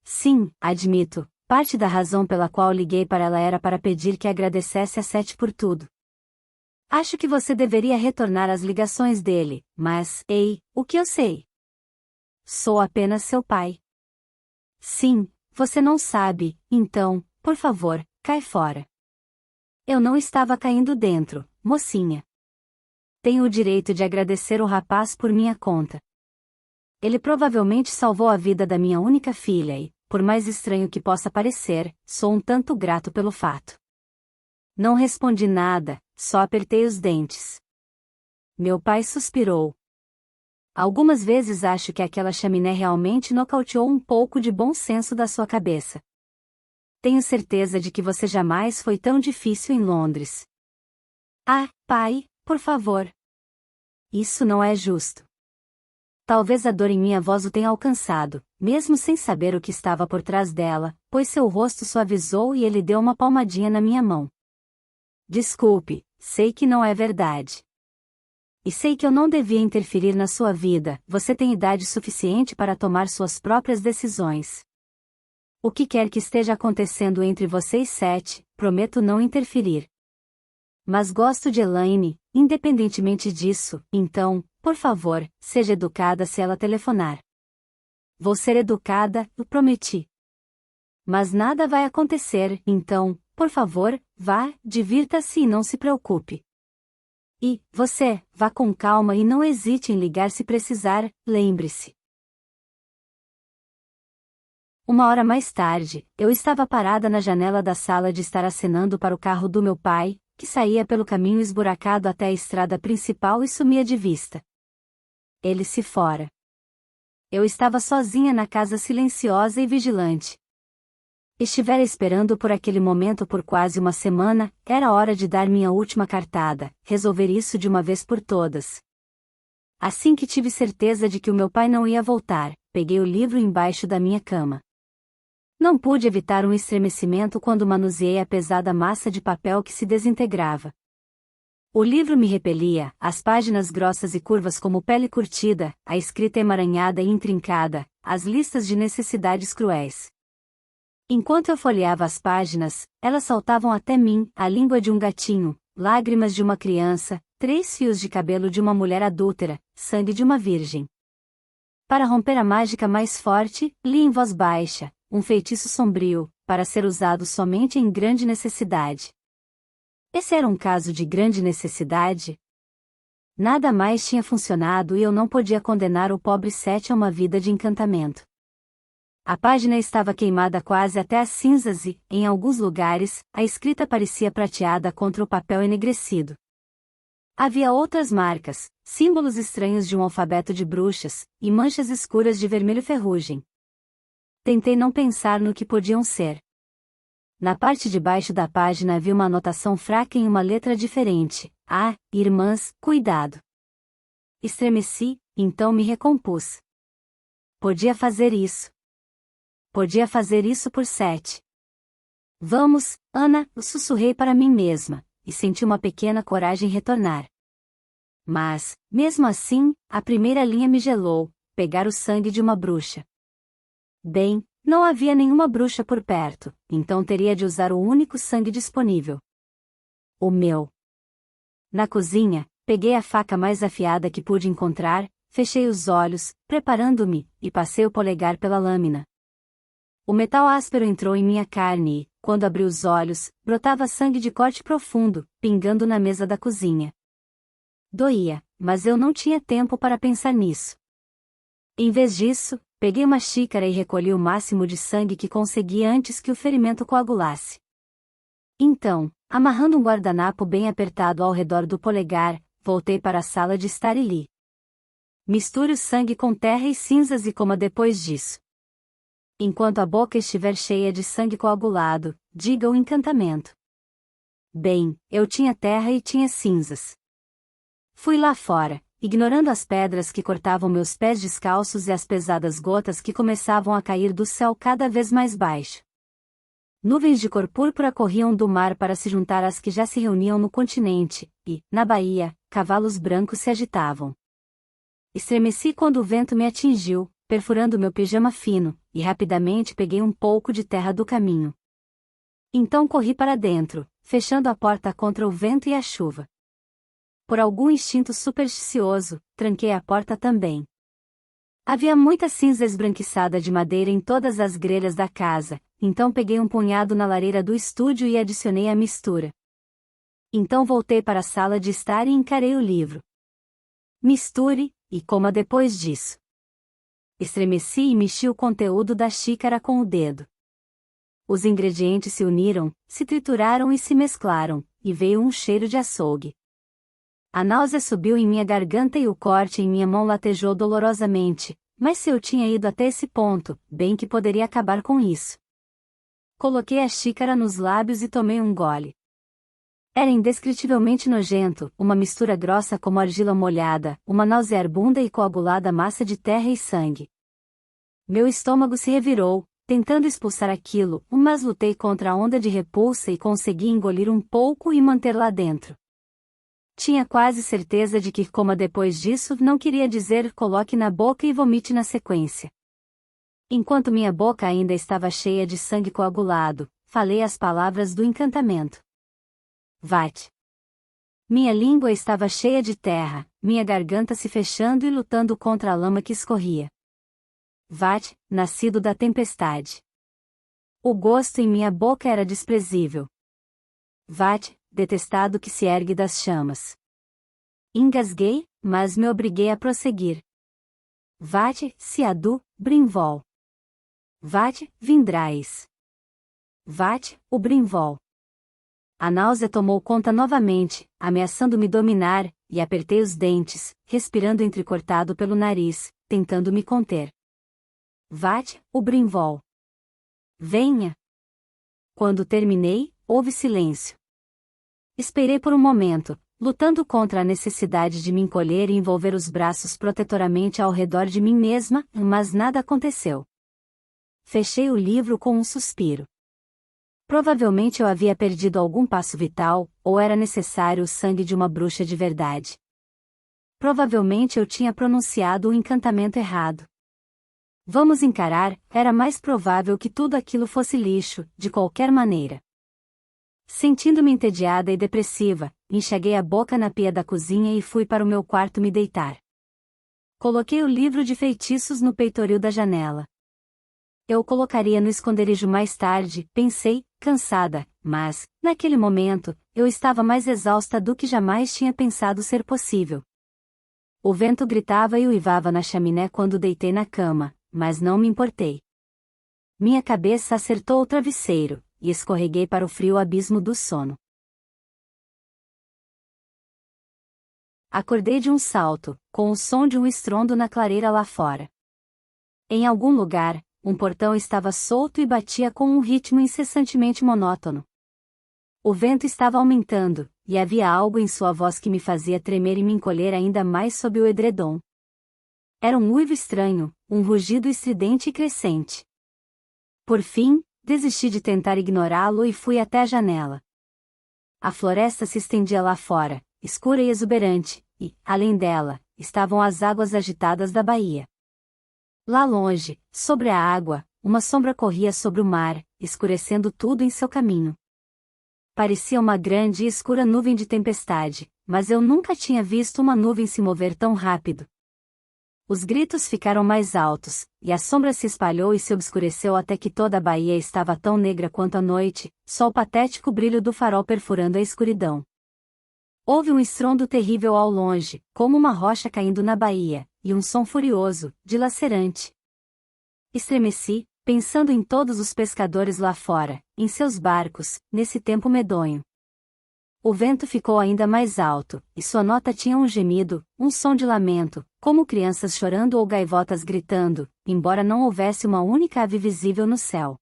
Sim, admito, parte da razão pela qual liguei para ela era para pedir que agradecesse a Seth por tudo. Acho que você deveria retornar às ligações dele, mas, ei, o que eu sei? Sou apenas seu pai. Sim, você não sabe, então, por favor, cai fora. Eu não estava caindo dentro, mocinha. Tenho o direito de agradecer o rapaz por minha conta. Ele provavelmente salvou a vida da minha única filha e, por mais estranho que possa parecer, sou um tanto grato pelo fato. Não respondi nada, só apertei os dentes. Meu pai suspirou. Algumas vezes acho que aquela chaminé realmente nocauteou um pouco de bom senso da sua cabeça. Tenho certeza de que você jamais foi tão difícil em Londres. Ah, pai, por favor. Isso não é justo. Talvez a dor em minha voz o tenha alcançado, mesmo sem saber o que estava por trás dela, pois seu rosto suavizou e ele deu uma palmadinha na minha mão. Desculpe, sei que não é verdade. E sei que eu não devia interferir na sua vida, você tem idade suficiente para tomar suas próprias decisões. O que quer que esteja acontecendo entre você e Seth, prometo não interferir. Mas gosto de Elaine, independentemente disso, então, por favor, seja educada se ela telefonar. Vou ser educada, eu prometi. Mas nada vai acontecer, então, por favor, vá, divirta-se e não se preocupe. E, você, vá com calma e não hesite em ligar se precisar, lembre-se. 1 hora mais tarde, eu estava parada na janela da sala de estar acenando para o carro do meu pai, que saía pelo caminho esburacado até a estrada principal e sumia de vista. Ele se fora. Eu estava sozinha na casa silenciosa e vigilante. Estivera esperando por aquele momento por quase uma semana, era hora de dar minha última cartada, resolver isso de uma vez por todas. Assim que tive certeza de que o meu pai não ia voltar, peguei o livro embaixo da minha cama. Não pude evitar um estremecimento quando manuseei a pesada massa de papel que se desintegrava. O livro me repelia, as páginas grossas e curvas como pele curtida, a escrita emaranhada e intrincada, as listas de necessidades cruéis. Enquanto eu folheava as páginas, elas saltavam até mim, a língua de um gatinho, lágrimas de uma criança, 3 fios de cabelo de uma mulher adúltera, sangue de uma virgem. Para romper a mágica mais forte, li em voz baixa, um feitiço sombrio, para ser usado somente em grande necessidade. Esse era um caso de grande necessidade? Nada mais tinha funcionado e eu não podia condenar o pobre Seth a uma vida de encantamento. A página estava queimada quase até as cinzas e, em alguns lugares, a escrita parecia prateada contra o papel enegrecido. Havia outras marcas, símbolos estranhos de um alfabeto de bruxas, e manchas escuras de vermelho ferrugem. Tentei não pensar no que podiam ser. Na parte de baixo da página havia uma anotação fraca em uma letra diferente. Ah, irmãs, cuidado. Estremeci, então me recompus. Podia fazer isso. Podia fazer isso por 7. Vamos, Ana, eu sussurrei para mim mesma, e senti uma pequena coragem retornar. Mas, mesmo assim, a primeira linha me gelou, pegar o sangue de uma bruxa. Bem, não havia nenhuma bruxa por perto, então teria de usar o único sangue disponível. O meu. Na cozinha, peguei a faca mais afiada que pude encontrar, fechei os olhos, preparando-me, e passei o polegar pela lâmina. O metal áspero entrou em minha carne e, quando abri os olhos, brotava sangue de corte profundo, pingando na mesa da cozinha. Doía, mas eu não tinha tempo para pensar nisso. Em vez disso, peguei uma xícara e recolhi o máximo de sangue que consegui antes que o ferimento coagulasse. Então, amarrando um guardanapo bem apertado ao redor do polegar, voltei para a sala de estar e li. Misture o sangue com terra e cinzas e coma depois disso. Enquanto a boca estiver cheia de sangue coagulado, diga o encantamento. Bem, eu tinha terra e tinha cinzas. Fui lá fora, ignorando as pedras que cortavam meus pés descalços e as pesadas gotas que começavam a cair do céu cada vez mais baixo. Nuvens de cor púrpura corriam do mar para se juntar às que já se reuniam no continente, e, na baía, cavalos brancos se agitavam. Estremeci quando o vento me atingiu, perfurando meu pijama fino, e rapidamente peguei um pouco de terra do caminho. Então corri para dentro, fechando a porta contra o vento e a chuva. Por algum instinto supersticioso, tranquei a porta também. Havia muita cinza esbranquiçada de madeira em todas as grelhas da casa, então peguei um punhado na lareira do estúdio e adicionei a mistura. Então voltei para a sala de estar e encarei o livro. Misture, e coma depois disso. Estremeci e mexi o conteúdo da xícara com o dedo. Os ingredientes se uniram, se trituraram e se mesclaram, e veio um cheiro de açougue. A náusea subiu em minha garganta e o corte em minha mão latejou dolorosamente, mas se eu tinha ido até esse ponto, bem que poderia acabar com isso. Coloquei a xícara nos lábios e tomei um gole. Era indescritivelmente nojento, uma mistura grossa como argila molhada, uma nauseabunda e coagulada massa de terra e sangue. Meu estômago se revirou, tentando expulsar aquilo, mas lutei contra a onda de repulsa e consegui engolir um pouco e manter lá dentro. Tinha quase certeza de que coma depois disso não queria dizer coloque na boca e vomite na sequência. Enquanto minha boca ainda estava cheia de sangue coagulado, falei as palavras do encantamento. Vate. Minha língua estava cheia de terra, minha garganta se fechando e lutando contra a lama que escorria. Vate, nascido da tempestade. O gosto em minha boca era desprezível. Vate, detestado que se ergue das chamas. Engasguei, mas me obriguei a prosseguir. Vate, Siadu, Brimvol. Vate, Vindrais. Vate, o Brimvol. A náusea tomou conta novamente, ameaçando me dominar, e apertei os dentes, respirando entrecortado pelo nariz, tentando me conter. Vate, o Brimvol. Venha. Quando terminei, houve silêncio. Esperei por um momento, lutando contra a necessidade de me encolher e envolver os braços protetoramente ao redor de mim mesma, mas nada aconteceu. Fechei o livro com um suspiro. Provavelmente eu havia perdido algum passo vital, ou era necessário o sangue de uma bruxa de verdade. Provavelmente eu tinha pronunciado o encantamento errado. Vamos encarar, era mais provável que tudo aquilo fosse lixo, de qualquer maneira. Sentindo-me entediada e depressiva, enxaguei a boca na pia da cozinha e fui para o meu quarto me deitar. Coloquei o livro de feitiços no peitoril da janela. Eu o colocaria no esconderijo mais tarde, pensei, cansada, mas, naquele momento, eu estava mais exausta do que jamais tinha pensado ser possível. O vento gritava e uivava na chaminé quando deitei na cama, mas não me importei. Minha cabeça acertou o travesseiro, e escorreguei para o frio abismo do sono. Acordei de um salto, com o som de um estrondo na clareira lá fora. Em algum lugar, um portão estava solto e batia com um ritmo incessantemente monótono. O vento estava aumentando, e havia algo em sua voz que me fazia tremer e me encolher ainda mais sob o edredom. Era um uivo estranho, um rugido estridente e crescente. Por fim, desisti de tentar ignorá-lo e fui até a janela. A floresta se estendia lá fora, escura e exuberante, e, além dela, estavam as águas agitadas da baía. Lá longe, sobre a água, uma sombra corria sobre o mar, escurecendo tudo em seu caminho. Parecia uma grande e escura nuvem de tempestade, mas eu nunca tinha visto uma nuvem se mover tão rápido. Os gritos ficaram mais altos, e a sombra se espalhou e se obscureceu até que toda a baía estava tão negra quanto a noite, só o patético brilho do farol perfurando a escuridão. Houve um estrondo terrível ao longe, como uma rocha caindo na baía, e um som furioso, dilacerante. Estremeci, pensando em todos os pescadores lá fora, em seus barcos, nesse tempo medonho. O vento ficou ainda mais alto, e sua nota tinha um gemido, um som de lamento, como crianças chorando ou gaivotas gritando, embora não houvesse uma única ave visível no céu.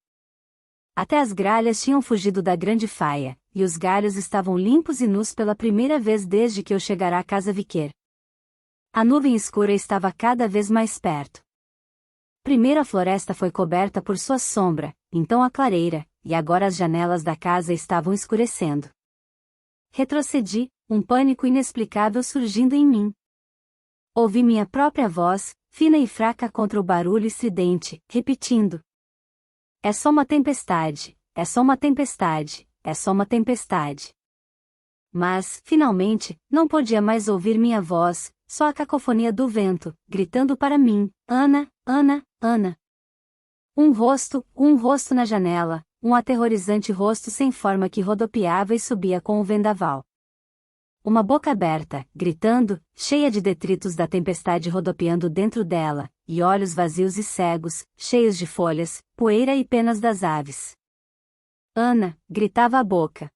Até as gralhas tinham fugido da grande faia, e os galhos estavam limpos e nus pela primeira vez desde que eu chegara à casa Viquer. A nuvem escura estava cada vez mais perto. Primeiro a floresta foi coberta por sua sombra, então a clareira, e agora as janelas da casa estavam escurecendo. Retrocedi, um pânico inexplicável surgindo em mim. Ouvi minha própria voz, fina e fraca contra o barulho estridente, repetindo: "É só uma tempestade, é só uma tempestade, é só uma tempestade." Mas, finalmente, não podia mais ouvir minha voz, só a cacofonia do vento, gritando para mim: "Ana, Ana, Ana." Um rosto na janela, um aterrorizante rosto sem forma que rodopiava e subia com o vendaval. Uma boca aberta, gritando, cheia de detritos da tempestade rodopiando dentro dela, e olhos vazios e cegos, cheios de folhas, poeira e penas das aves. "Ana", gritava a boca.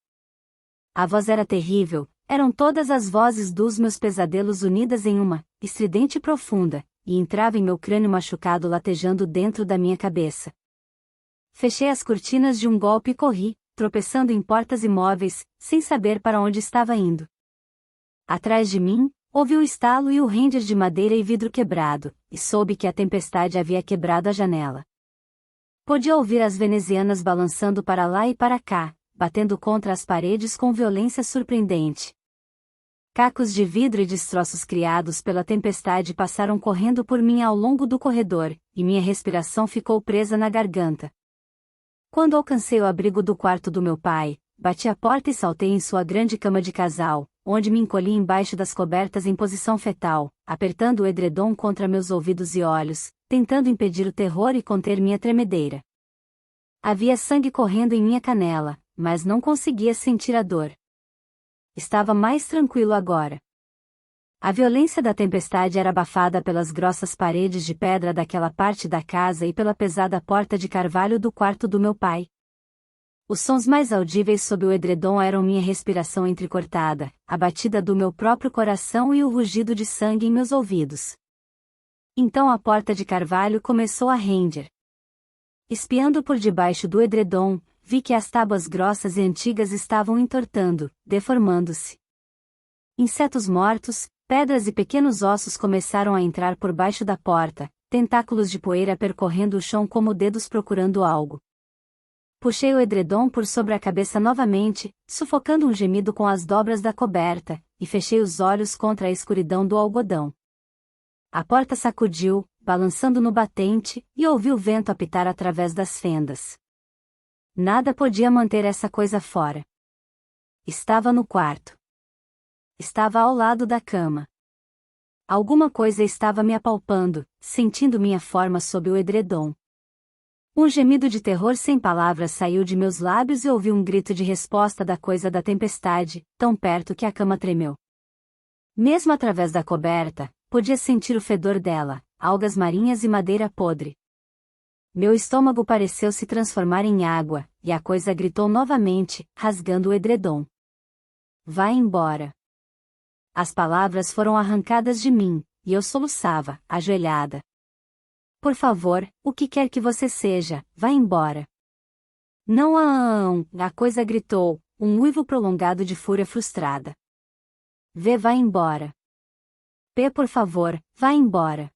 A voz era terrível, eram todas as vozes dos meus pesadelos unidas em uma, estridente e profunda, e entrava em meu crânio machucado latejando dentro da minha cabeça. Fechei as cortinas de um golpe e corri, tropeçando em portas e móveis, sem saber para onde estava indo. Atrás de mim, ouvi o estalo e o render de madeira e vidro quebrado, e soube que a tempestade havia quebrado a janela. Podia ouvir as venezianas balançando para lá e para cá, batendo contra as paredes com violência surpreendente. Cacos de vidro e destroços criados pela tempestade passaram correndo por mim ao longo do corredor, e minha respiração ficou presa na garganta. Quando alcancei o abrigo do quarto do meu pai, bati a porta e saltei em sua grande cama de casal, onde me encolhi embaixo das cobertas em posição fetal, apertando o edredom contra meus ouvidos e olhos, tentando impedir o terror e conter minha tremedeira. Havia sangue correndo em minha canela, mas não conseguia sentir a dor. Estava mais tranquilo agora. A violência da tempestade era abafada pelas grossas paredes de pedra daquela parte da casa e pela pesada porta de carvalho do quarto do meu pai. Os sons mais audíveis sob o edredom eram minha respiração entrecortada, a batida do meu próprio coração e o rugido de sangue em meus ouvidos. Então a porta de carvalho começou a render. Espiando por debaixo do edredom, vi que as tábuas grossas e antigas estavam entortando, deformando-se. Insetos mortos, pedras e pequenos ossos começaram a entrar por baixo da porta, tentáculos de poeira percorrendo o chão como dedos procurando algo. Puxei o edredom por sobre a cabeça novamente, sufocando um gemido com as dobras da coberta, e fechei os olhos contra a escuridão do algodão. A porta sacudiu, balançando no batente, e ouvi o vento apitar através das fendas. Nada podia manter essa coisa fora. Estava no quarto. Estava ao lado da cama. Alguma coisa estava me apalpando, sentindo minha forma sob o edredom. Um gemido de terror sem palavras saiu de meus lábios e ouvi um grito de resposta da coisa da tempestade, tão perto que a cama tremeu. Mesmo através da coberta, podia sentir o fedor dela, algas marinhas e madeira podre. Meu estômago pareceu se transformar em água, e a coisa gritou novamente, rasgando o edredom. "Vá embora." As palavras foram arrancadas de mim, e eu soluçava, ajoelhada. "Por favor, o que quer que você seja, vá embora." "Não, a coisa gritou, um uivo prolongado de fúria frustrada. "Vá embora." "P, por favor, vá embora."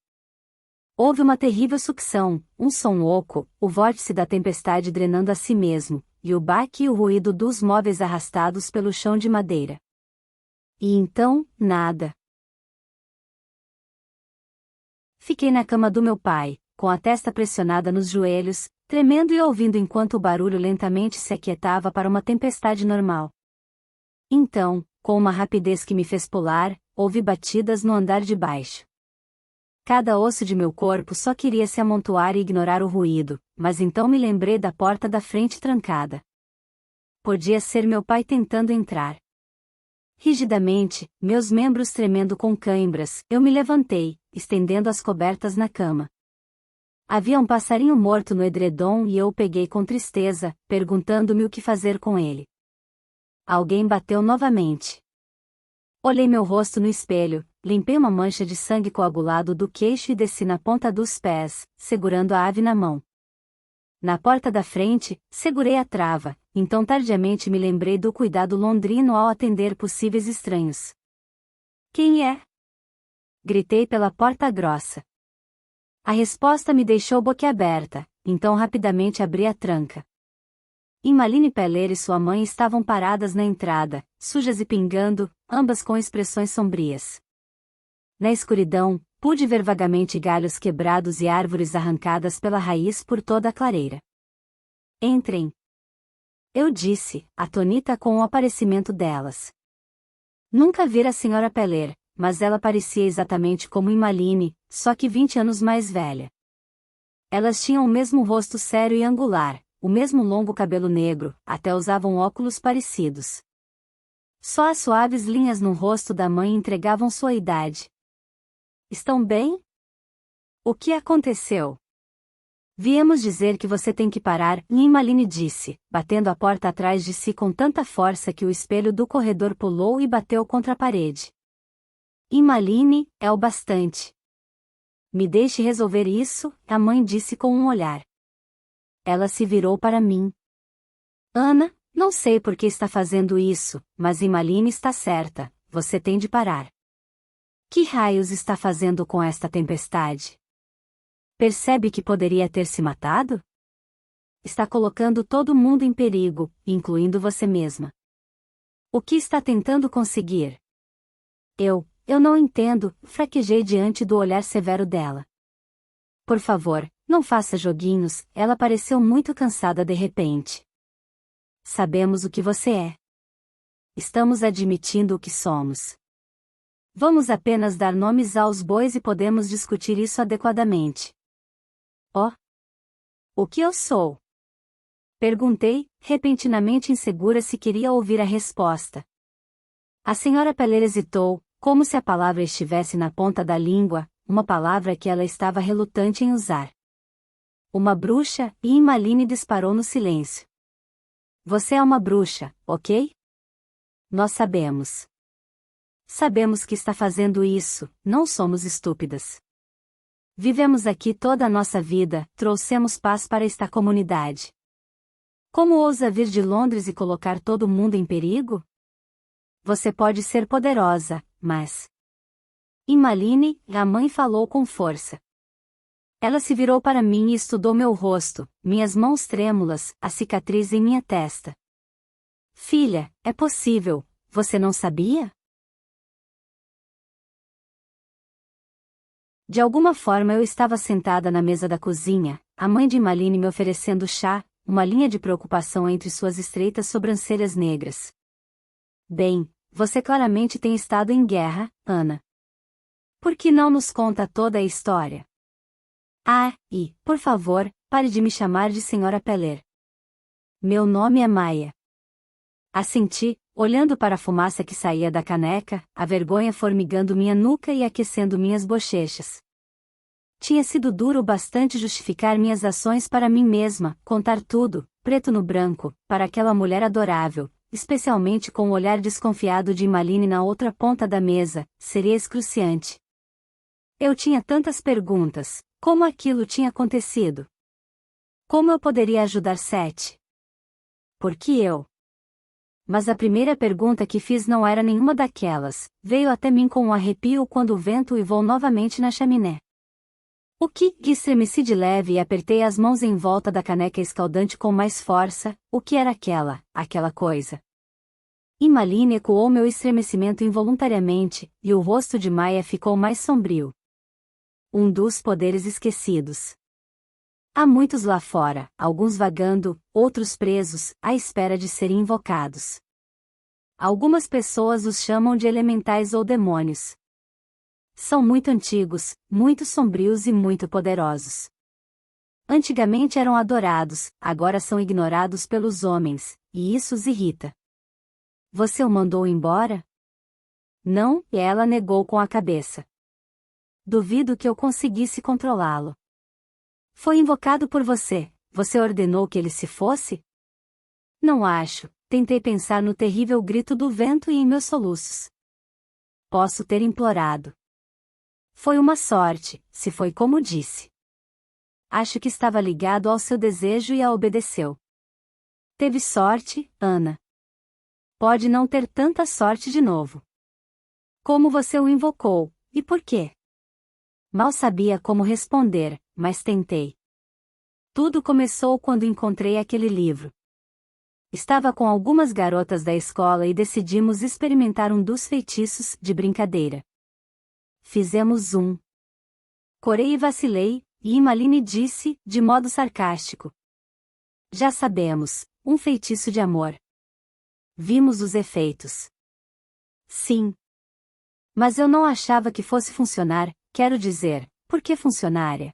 Houve uma terrível sucção, um som oco, o vórtice da tempestade drenando a si mesmo, e o baque e o ruído dos móveis arrastados pelo chão de madeira. E então, nada. Fiquei na cama do meu pai, com a testa pressionada nos joelhos, tremendo e ouvindo enquanto o barulho lentamente se aquietava para uma tempestade normal. Então, com uma rapidez que me fez pular, ouvi batidas no andar de baixo. Cada osso de meu corpo só queria se amontoar e ignorar o ruído, mas então me lembrei da porta da frente trancada. Podia ser meu pai tentando entrar. Rigidamente, meus membros tremendo com cãibras, eu me levantei, estendendo as cobertas na cama. Havia um passarinho morto no edredom e eu o peguei com tristeza, perguntando-me o que fazer com ele. Alguém bateu novamente. Olhei meu rosto no espelho, limpei uma mancha de sangue coagulado do queixo e desci na ponta dos pés, segurando a ave na mão. Na porta da frente, segurei a trava, então tardiamente me lembrei do cuidado londrino ao atender possíveis estranhos. Quem é? Gritei pela porta grossa. A resposta me deixou boquiaberta, então rapidamente abri a tranca. Immaline Peller e sua mãe estavam paradas na entrada, sujas e pingando, ambas com expressões sombrias. Na escuridão, pude ver vagamente galhos quebrados e árvores arrancadas pela raiz por toda a clareira. Entrem. Eu disse, atônita com o aparecimento delas. Nunca vira a Sra. Peller, mas ela parecia exatamente como Immaline, só que 20 anos mais velha. Elas tinham o mesmo rosto sério e angular, o mesmo longo cabelo negro, até usavam óculos parecidos. Só as suaves linhas no rosto da mãe entregavam sua idade. Estão bem? O que aconteceu? Viemos dizer que você tem que parar, Immaline disse, batendo a porta atrás de si com tanta força que o espelho do corredor pulou e bateu contra a parede. Immaline, é o bastante. Me deixe resolver isso, a mãe disse com um olhar. Ela se virou para mim. Ana, não sei por que está fazendo isso, mas Immaline está certa, você tem de parar. Que raios está fazendo com esta tempestade? Percebe que poderia ter se matado? Está colocando todo mundo em perigo, incluindo você mesma. O que está tentando conseguir? Eu não entendo, fraquejei diante do olhar severo dela. Por favor, não faça joguinhos, ela pareceu muito cansada de repente. Sabemos o que você é. Estamos admitindo o que somos. Vamos apenas dar nomes aos bois e podemos discutir isso adequadamente. Oh! O que eu sou? Perguntei, repentinamente insegura se queria ouvir a resposta. A Sra. Peller hesitou, como se a palavra estivesse na ponta da língua, uma palavra que ela estava relutante em usar. Uma bruxa, e Immaline disparou no silêncio. Você é uma bruxa, ok? Nós sabemos. Sabemos que está fazendo isso, não somos estúpidas. Vivemos aqui toda a nossa vida, trouxemos paz para esta comunidade. Como ousa vir de Londres e colocar todo mundo em perigo? Você pode ser poderosa, mas... Immaline, a mãe falou com força. Ela se virou para mim e estudou meu rosto, minhas mãos trêmulas, a cicatriz em minha testa. Filha, é possível, você não sabia? De alguma forma eu estava sentada na mesa da cozinha, a mãe de Immaline me oferecendo chá, uma linha de preocupação entre suas estreitas sobrancelhas negras. Bem, você claramente tem estado em guerra, Ana. Por que não nos conta toda a história? Ah, e, por favor, pare de me chamar de Sra. Peller. Meu nome é Maia. Assenti, olhando para a fumaça que saía da caneca, a vergonha formigando minha nuca e aquecendo minhas bochechas. Tinha sido duro bastante justificar minhas ações para mim mesma, contar tudo, preto no branco, para aquela mulher adorável, especialmente com o olhar desconfiado de Immaline na outra ponta da mesa, seria excruciante. Eu tinha tantas perguntas, como aquilo tinha acontecido? Como eu poderia ajudar Seth? Por que eu? Mas a primeira pergunta que fiz não era nenhuma daquelas, veio até mim com um arrepio quando o vento uivou novamente na chaminé. O que? Estremeci de leve e apertei as mãos em volta da caneca escaldante com mais força. O que era aquela coisa? Emmaline ecoou meu estremecimento involuntariamente, e o rosto de Maya ficou mais sombrio. Um dos poderes esquecidos. Há muitos lá fora, alguns vagando, outros presos, à espera de serem invocados. Algumas pessoas os chamam de elementais ou demônios. São muito antigos, muito sombrios e muito poderosos. Antigamente eram adorados, agora são ignorados pelos homens, e isso os irrita. Você o mandou embora? Não, e ela negou com a cabeça. Duvido que eu conseguisse controlá-lo. Foi invocado por você, você ordenou que ele se fosse? Não acho, tentei pensar no terrível grito do vento e em meus soluços. Posso ter implorado. Foi uma sorte, se foi como disse. Acho que estava ligado ao seu desejo e a obedeceu. Teve sorte, Ana. Pode não ter tanta sorte de novo. Como você o invocou, e por quê? Mal sabia como responder, mas tentei. Tudo começou quando encontrei aquele livro. Estava com algumas garotas da escola e decidimos experimentar um dos feitiços, de brincadeira. Fizemos um. Corei e vacilei, e Emmaline disse, de modo sarcástico. Já sabemos, um feitiço de amor. Vimos os efeitos. Sim. Mas eu não achava que fosse funcionar, quero dizer, por que funcionária?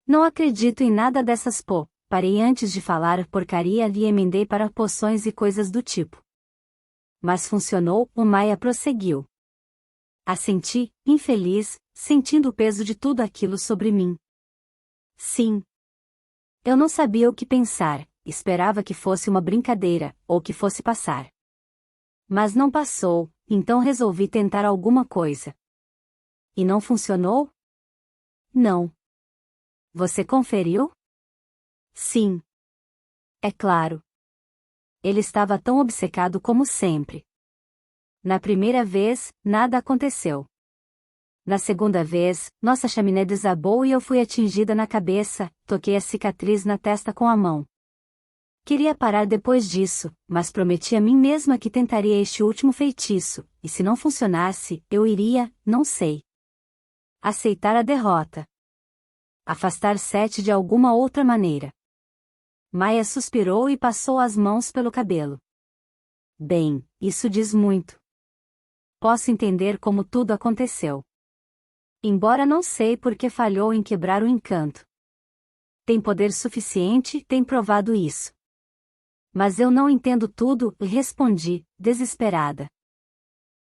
Não acredito em nada dessas parei antes de falar porcaria e emendei para poções e coisas do tipo. Mas funcionou, o Maya prosseguiu. Assenti, infeliz, sentindo o peso de tudo aquilo sobre mim. Sim. Eu não sabia o que pensar, esperava que fosse uma brincadeira, ou que fosse passar. Mas não passou, então resolvi tentar alguma coisa. E não funcionou? Não. Você conferiu? Sim. É claro. Ele estava tão obcecado como sempre. Na primeira vez, nada aconteceu. Na segunda vez, nossa chaminé desabou e eu fui atingida na cabeça, toquei a cicatriz na testa com a mão. Queria parar depois disso, mas prometi a mim mesma que tentaria este último feitiço, e se não funcionasse, eu iria, não sei. Aceitar a derrota. Afastar Sete de alguma outra maneira. Maya suspirou e passou as mãos pelo cabelo. Bem, isso diz muito. Posso entender como tudo aconteceu. Embora não sei por que falhou em quebrar o encanto. Tem poder suficiente, tem provado isso. Mas eu não entendo tudo, respondi, desesperada.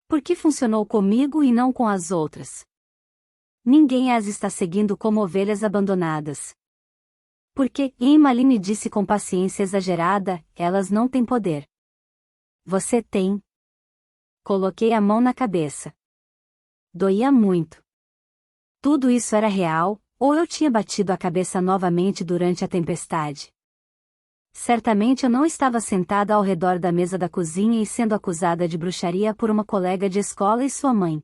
Por que funcionou comigo e não com as outras? Ninguém as está seguindo como ovelhas abandonadas. Porque, Emmaline disse com paciência exagerada, elas não têm poder. Você tem. Coloquei a mão na cabeça. Doía muito. Tudo isso era real, ou eu tinha batido a cabeça novamente durante a tempestade? Certamente eu não estava sentada ao redor da mesa da cozinha e sendo acusada de bruxaria por uma colega de escola e sua mãe.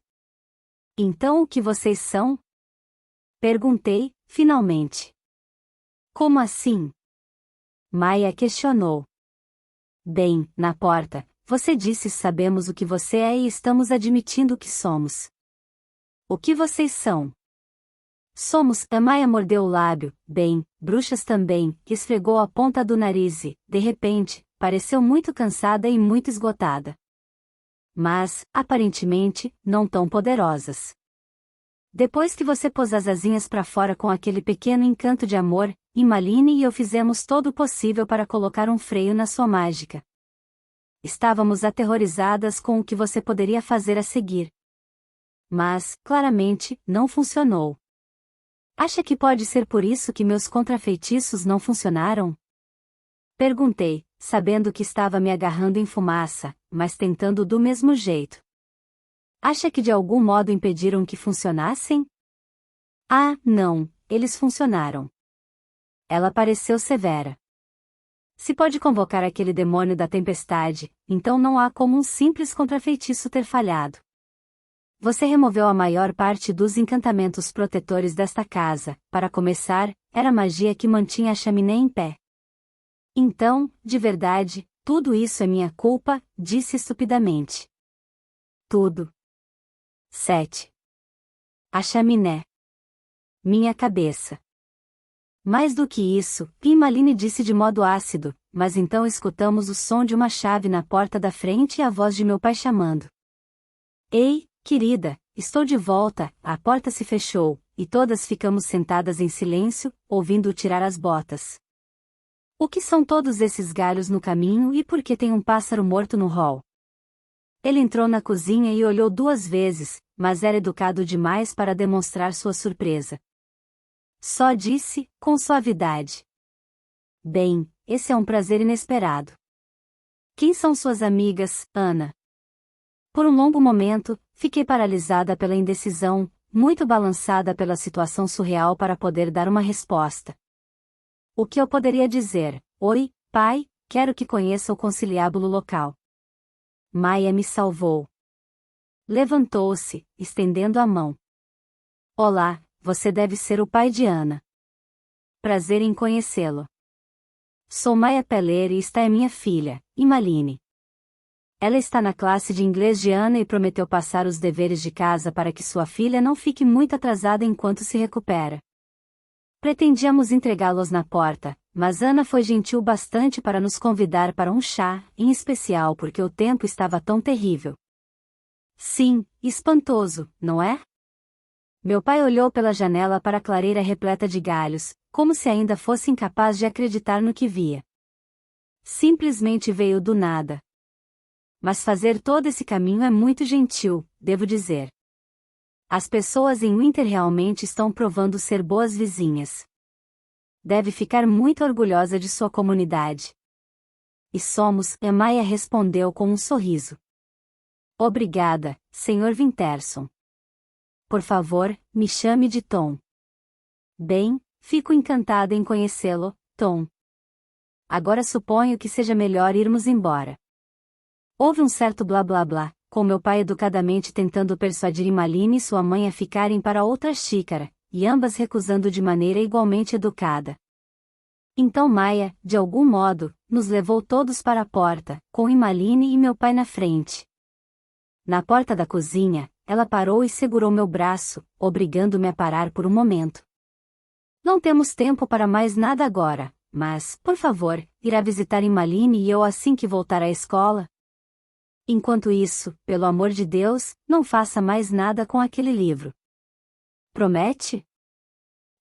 Então o que vocês são? Perguntei, finalmente. Como assim? Maya questionou. Bem, na porta, você disse sabemos o que você é e estamos admitindo o que somos. O que vocês são? Somos, a Maya mordeu o lábio, bem, bruxas também, que esfregou a ponta do nariz e, de repente, pareceu muito cansada e muito esgotada. Mas, aparentemente, não tão poderosas. Depois que você pôs as asinhas para fora com aquele pequeno encanto de amor, Emmaline e eu fizemos todo o possível para colocar um freio na sua mágica. Estávamos aterrorizadas com o que você poderia fazer a seguir. Mas, claramente, não funcionou. Acha que pode ser por isso que meus contrafeitiços não funcionaram? Perguntei, sabendo que estava me agarrando em fumaça, mas tentando do mesmo jeito. Acha que de algum modo impediram que funcionassem? Ah, não, eles funcionaram. Ela pareceu severa. Se pode convocar aquele demônio da tempestade, então não há como um simples contrafeitiço ter falhado. Você removeu a maior parte dos encantamentos protetores desta casa. Para começar, era a magia que mantinha a chaminé em pé. Então, de verdade, tudo isso é minha culpa, disse estupidamente. Tudo. 7. A chaminé. Minha cabeça. Mais do que isso, Pimaline disse de modo ácido, mas então escutamos o som de uma chave na porta da frente e a voz de meu pai chamando. Ei, querida, estou de volta. A porta se fechou, e todas ficamos sentadas em silêncio, ouvindo-o tirar as botas. O que são todos esses galhos no caminho e por que tem um pássaro morto no hall? Ele entrou na cozinha e olhou 2 vezes, mas era educado demais para demonstrar sua surpresa. Só disse, com suavidade. Bem, esse é um prazer inesperado. Quem são suas amigas, Ana? Por um longo momento, fiquei paralisada pela indecisão, muito balançada pela situação surreal para poder dar uma resposta. O que eu poderia dizer? Oi, pai, quero que conheça o conciliábulo local. Maia me salvou. Levantou-se, estendendo a mão. Olá, você deve ser o pai de Ana. Prazer em conhecê-lo. Sou Maia Peller e esta é minha filha, Imaline. Ela está na classe de inglês de Ana e prometeu passar os deveres de casa para que sua filha não fique muito atrasada enquanto se recupera. Pretendíamos entregá-los na porta, mas Ana foi gentil bastante para nos convidar para um chá, em especial porque o tempo estava tão terrível. Sim, espantoso, não é? Meu pai olhou pela janela para a clareira repleta de galhos, como se ainda fosse incapaz de acreditar no que via. Simplesmente veio do nada. Mas fazer todo esse caminho é muito gentil, devo dizer. As pessoas em Winter realmente estão provando ser boas vizinhas. Deve ficar muito orgulhosa de sua comunidade. E somos, Maia respondeu com um sorriso. Obrigada, Sr. Winterson. Por favor, me chame de Tom. Bem, fico encantada em conhecê-lo, Tom. Agora suponho que seja melhor irmos embora. Houve um certo blá blá blá, com meu pai educadamente tentando persuadir Imaline e sua mãe a ficarem para outra xícara, e ambas recusando de maneira igualmente educada. Então Maia, de algum modo, nos levou todos para a porta, com Imaline e meu pai na frente. Na porta da cozinha, ela parou e segurou meu braço, obrigando-me a parar por um momento. Não temos tempo para mais nada agora, mas, por favor, irá visitar Imaline e eu assim que voltar à escola? Enquanto isso, pelo amor de Deus, não faça mais nada com aquele livro. Promete?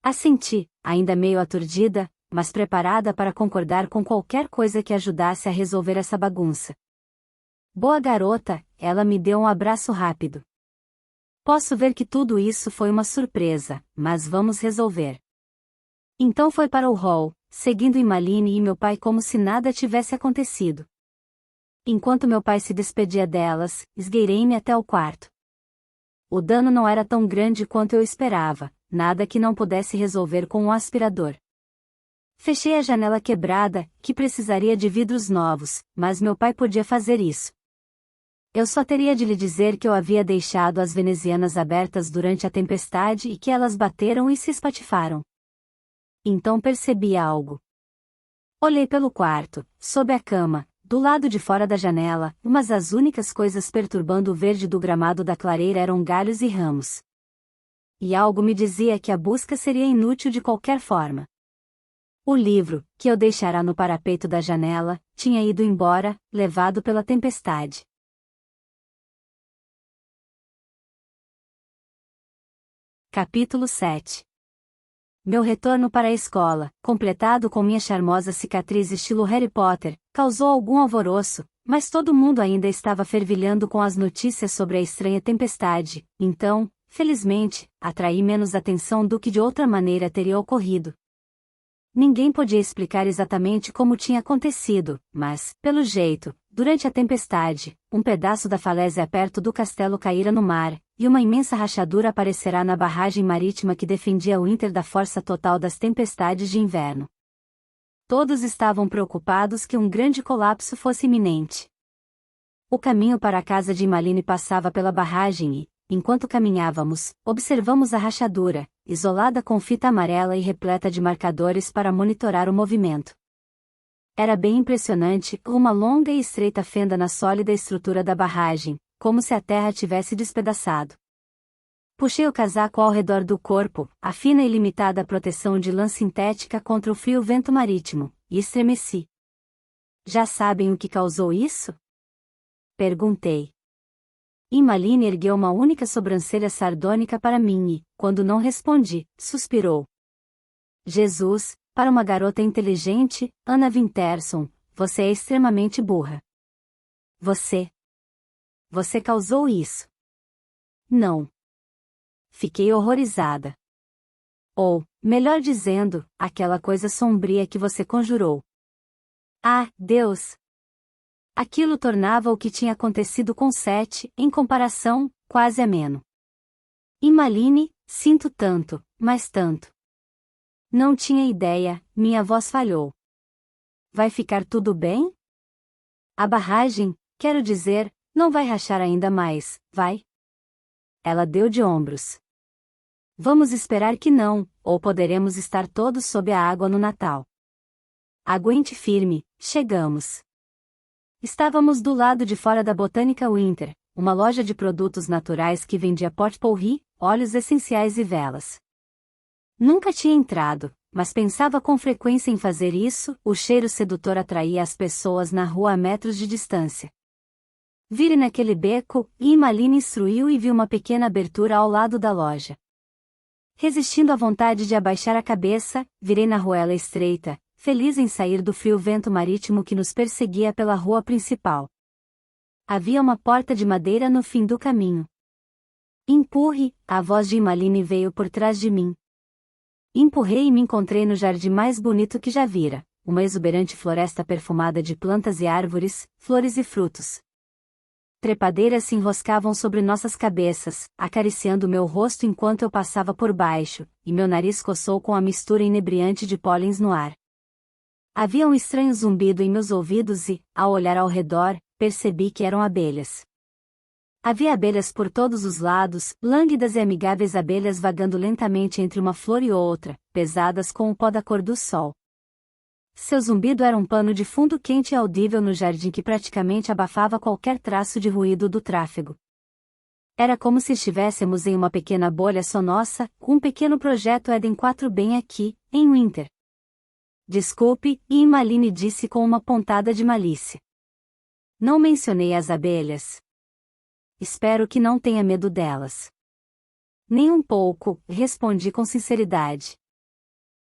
Assenti, ainda meio aturdida, mas preparada para concordar com qualquer coisa que ajudasse a resolver essa bagunça. Boa garota, ela me deu um abraço rápido. Posso ver que tudo isso foi uma surpresa, mas vamos resolver. Então foi para o hall, seguindo Imaline e meu pai como se nada tivesse acontecido. Enquanto meu pai se despedia delas, esgueirei-me até o quarto. O dano não era tão grande quanto eu esperava, nada que não pudesse resolver com um aspirador. Fechei a janela quebrada, que precisaria de vidros novos, mas meu pai podia fazer isso. Eu só teria de lhe dizer que eu havia deixado as venezianas abertas durante a tempestade e que elas bateram e se espatifaram. Então percebi algo. Olhei pelo quarto, sob a cama, do lado de fora da janela, mas as únicas coisas perturbando o verde do gramado da clareira eram galhos e ramos. E algo me dizia que a busca seria inútil de qualquer forma. O livro, que eu deixara no parapeito da janela, tinha ido embora, levado pela tempestade. Capítulo 7. Meu retorno para a escola, completado com minha charmosa cicatriz estilo Harry Potter, causou algum alvoroço, mas todo mundo ainda estava fervilhando com as notícias sobre a estranha tempestade, então, felizmente, atraí menos atenção do que de outra maneira teria ocorrido. Ninguém podia explicar exatamente como tinha acontecido, mas, pelo jeito, durante a tempestade, um pedaço da falésia perto do castelo caíra no mar, e uma imensa rachadura aparecerá na barragem marítima que defendia Winter da força total das tempestades de inverno. Todos estavam preocupados que um grande colapso fosse iminente. O caminho para a casa de Imaline passava pela barragem e, enquanto caminhávamos, observamos a rachadura, isolada com fita amarela e repleta de marcadores para monitorar o movimento. Era bem impressionante, uma longa e estreita fenda na sólida estrutura da barragem, como se a terra tivesse despedaçado. Puxei o casaco ao redor do corpo, a fina e limitada proteção de lã sintética contra o frio vento marítimo, e estremeci. Já sabem o que causou isso? Perguntei. Immaline ergueu uma única sobrancelha sardônica para mim e, quando não respondi, suspirou. Jesus, para uma garota inteligente, Anna Winterson, você é extremamente burra. Você causou isso. Não. Fiquei horrorizada. Ou, melhor dizendo, aquela coisa sombria que você conjurou. Ah, Deus! Aquilo tornava o que tinha acontecido com Seth, em comparação, quase ameno. Immaline, sinto tanto, mas tanto. Não tinha ideia, minha voz falhou. Vai ficar tudo bem? A barragem, quero dizer, não vai rachar ainda mais, vai? Ela deu de ombros. Vamos esperar que não, ou poderemos estar todos sob a água no Natal. Aguente firme, chegamos. Estávamos do lado de fora da Botânica Winter, uma loja de produtos naturais que vendia pot-pourri, óleos essenciais e velas. Nunca tinha entrado, mas pensava com frequência em fazer isso, o cheiro sedutor atraía as pessoas na rua a metros de distância. Vire naquele beco, e Immaline instruiu e viu uma pequena abertura ao lado da loja. Resistindo à vontade de abaixar a cabeça, virei na arruela estreita, feliz em sair do frio vento marítimo que nos perseguia pela rua principal. Havia uma porta de madeira no fim do caminho. Empurre, a voz de Immaline veio por trás de mim. Empurrei e me encontrei no jardim mais bonito que já vira, uma exuberante floresta perfumada de plantas e árvores, flores e frutos. Trepadeiras se enroscavam sobre nossas cabeças, acariciando meu rosto enquanto eu passava por baixo, e meu nariz coçou com a mistura inebriante de pólens no ar. Havia um estranho zumbido em meus ouvidos e, ao olhar ao redor, percebi que eram abelhas. Havia abelhas por todos os lados, lânguidas e amigáveis abelhas vagando lentamente entre uma flor e outra, pesadas com o pó da cor do sol. Seu zumbido era um pano de fundo quente e audível no jardim que praticamente abafava qualquer traço de ruído do tráfego. Era como se estivéssemos em uma pequena bolha só nossa, um pequeno projeto Eden 4 bem aqui, em Winter. Desculpe, e Immaline disse com uma pontada de malícia. Não mencionei as abelhas. Espero que não tenha medo delas. Nem um pouco, respondi com sinceridade.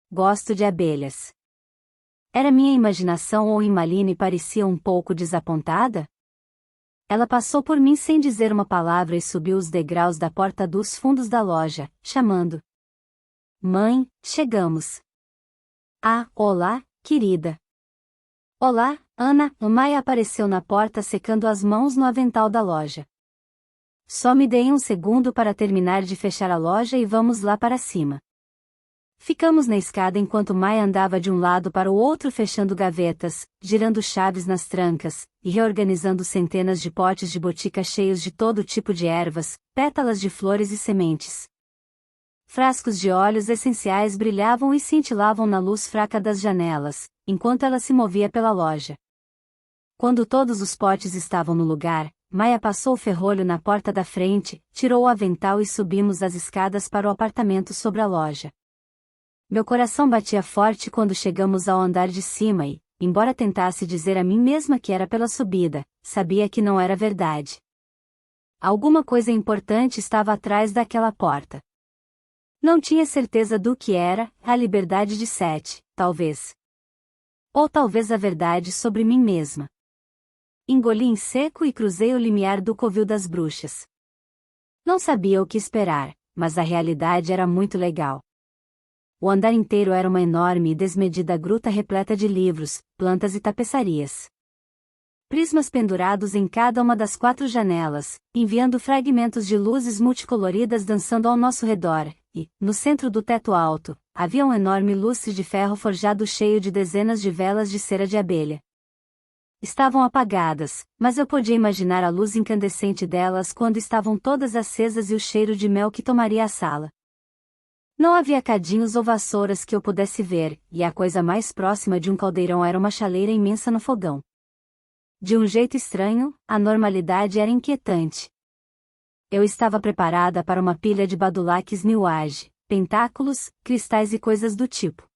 Gosto de abelhas. Era minha imaginação ou Immaline parecia um pouco desapontada? Ela passou por mim sem dizer uma palavra e subiu os degraus da porta dos fundos da loja, chamando. Mãe, chegamos. Ah, olá, querida. Olá, Ana, Maia apareceu na porta secando as mãos no avental da loja. Só me dei um segundo para terminar de fechar a loja e vamos lá para cima. Ficamos na escada enquanto Maia andava de um lado para o outro fechando gavetas, girando chaves nas trancas, e reorganizando centenas de potes de botica cheios de todo tipo de ervas, pétalas de flores e sementes. Frascos de óleos essenciais brilhavam e cintilavam na luz fraca das janelas, enquanto ela se movia pela loja. Quando todos os potes estavam no lugar, Maia passou o ferrolho na porta da frente, tirou o avental e subimos as escadas para o apartamento sobre a loja. Meu coração batia forte quando chegamos ao andar de cima e, embora tentasse dizer a mim mesma que era pela subida, sabia que não era verdade. Alguma coisa importante estava atrás daquela porta. Não tinha certeza do que era, a liberdade de Seth, talvez. Ou talvez a verdade sobre mim mesma. Engoli em seco e cruzei o limiar do covil das bruxas. Não sabia o que esperar, mas a realidade era muito legal. O andar inteiro era uma enorme e desmedida gruta repleta de livros, plantas e tapeçarias. Prismas pendurados em cada uma das 4 janelas, enviando fragmentos de luzes multicoloridas dançando ao nosso redor, e, no centro do teto alto, havia um enorme lustre de ferro forjado cheio de dezenas de velas de cera de abelha. Estavam apagadas, mas eu podia imaginar a luz incandescente delas quando estavam todas acesas e o cheiro de mel que tomaria a sala. Não havia cadinhos ou vassouras que eu pudesse ver, e a coisa mais próxima de um caldeirão era uma chaleira imensa no fogão. De um jeito estranho, a normalidade era inquietante. Eu estava preparada para uma pilha de badulaques New Age, pentáculos, cristais e coisas do tipo.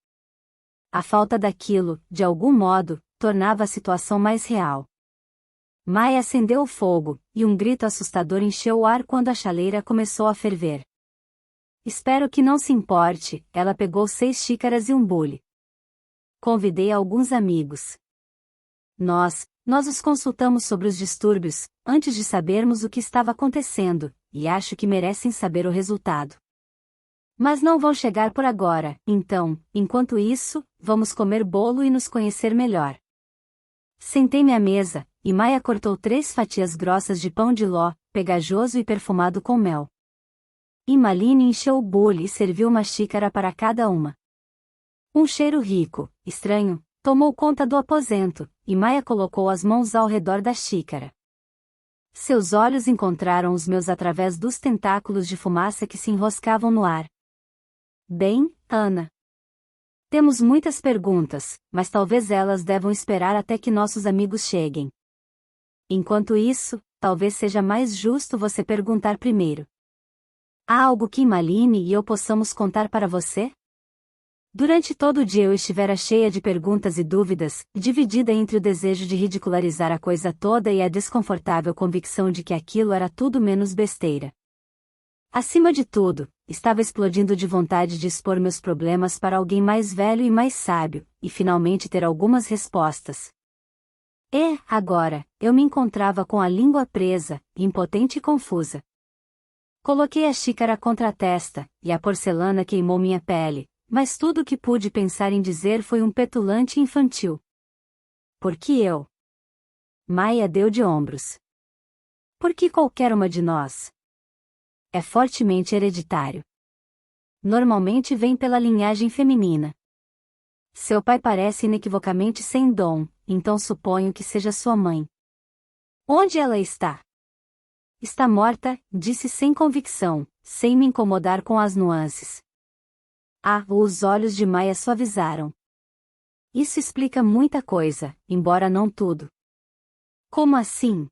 A falta daquilo, de algum modo, tornava a situação mais real. Mai acendeu o fogo, e um grito assustador encheu o ar quando a chaleira começou a ferver. Espero que não se importe, ela pegou 6 xícaras e um bule. Convidei alguns amigos. Nós os consultamos sobre os distúrbios, antes de sabermos o que estava acontecendo, e acho que merecem saber o resultado. Mas não vão chegar por agora, então, enquanto isso, vamos comer bolo e nos conhecer melhor. Sentei-me à mesa, e Maia cortou 3 fatias grossas de pão de ló, pegajoso e perfumado com mel. E Malini encheu o bule e serviu uma xícara para cada uma. Um cheiro rico, estranho, tomou conta do aposento, e Maia colocou as mãos ao redor da xícara. Seus olhos encontraram os meus através dos tentáculos de fumaça que se enroscavam no ar. Bem, Ana. Temos muitas perguntas, mas talvez elas devam esperar até que nossos amigos cheguem. Enquanto isso, talvez seja mais justo você perguntar primeiro. Há algo que Malini e eu possamos contar para você? Durante todo o dia eu estivera cheia de perguntas e dúvidas, dividida entre o desejo de ridicularizar a coisa toda e a desconfortável convicção de que aquilo era tudo menos besteira. Acima de tudo, estava explodindo de vontade de expor meus problemas para alguém mais velho e mais sábio, e finalmente ter algumas respostas. E, agora, eu me encontrava com a língua presa, impotente e confusa. Coloquei a xícara contra a testa, e a porcelana queimou minha pele. Mas tudo o que pude pensar em dizer foi um petulante infantil. Por que eu? Maia deu de ombros. Por que qualquer uma de nós? É fortemente hereditário. Normalmente vem pela linhagem feminina. Seu pai parece inequivocamente sem dom, então suponho que seja sua mãe. Onde ela está? Está morta, disse sem convicção, sem me incomodar com as nuances. Os olhos de Maia suavizaram. Isso explica muita coisa, embora não tudo. Como assim?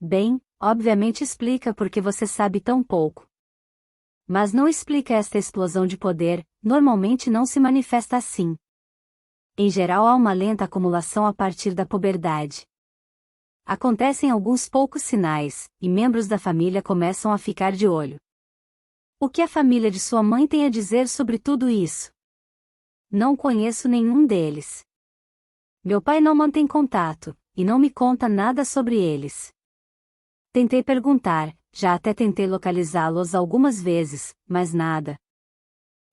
Bem, obviamente explica porque você sabe tão pouco. Mas não explica esta explosão de poder, normalmente não se manifesta assim. Em geral há uma lenta acumulação a partir da puberdade. Acontecem alguns poucos sinais, e membros da família começam a ficar de olho. O que a família de sua mãe tem a dizer sobre tudo isso? Não conheço nenhum deles. Meu pai não mantém contato, e não me conta nada sobre eles. Tentei perguntar, já até tentei localizá-los algumas vezes, mas nada.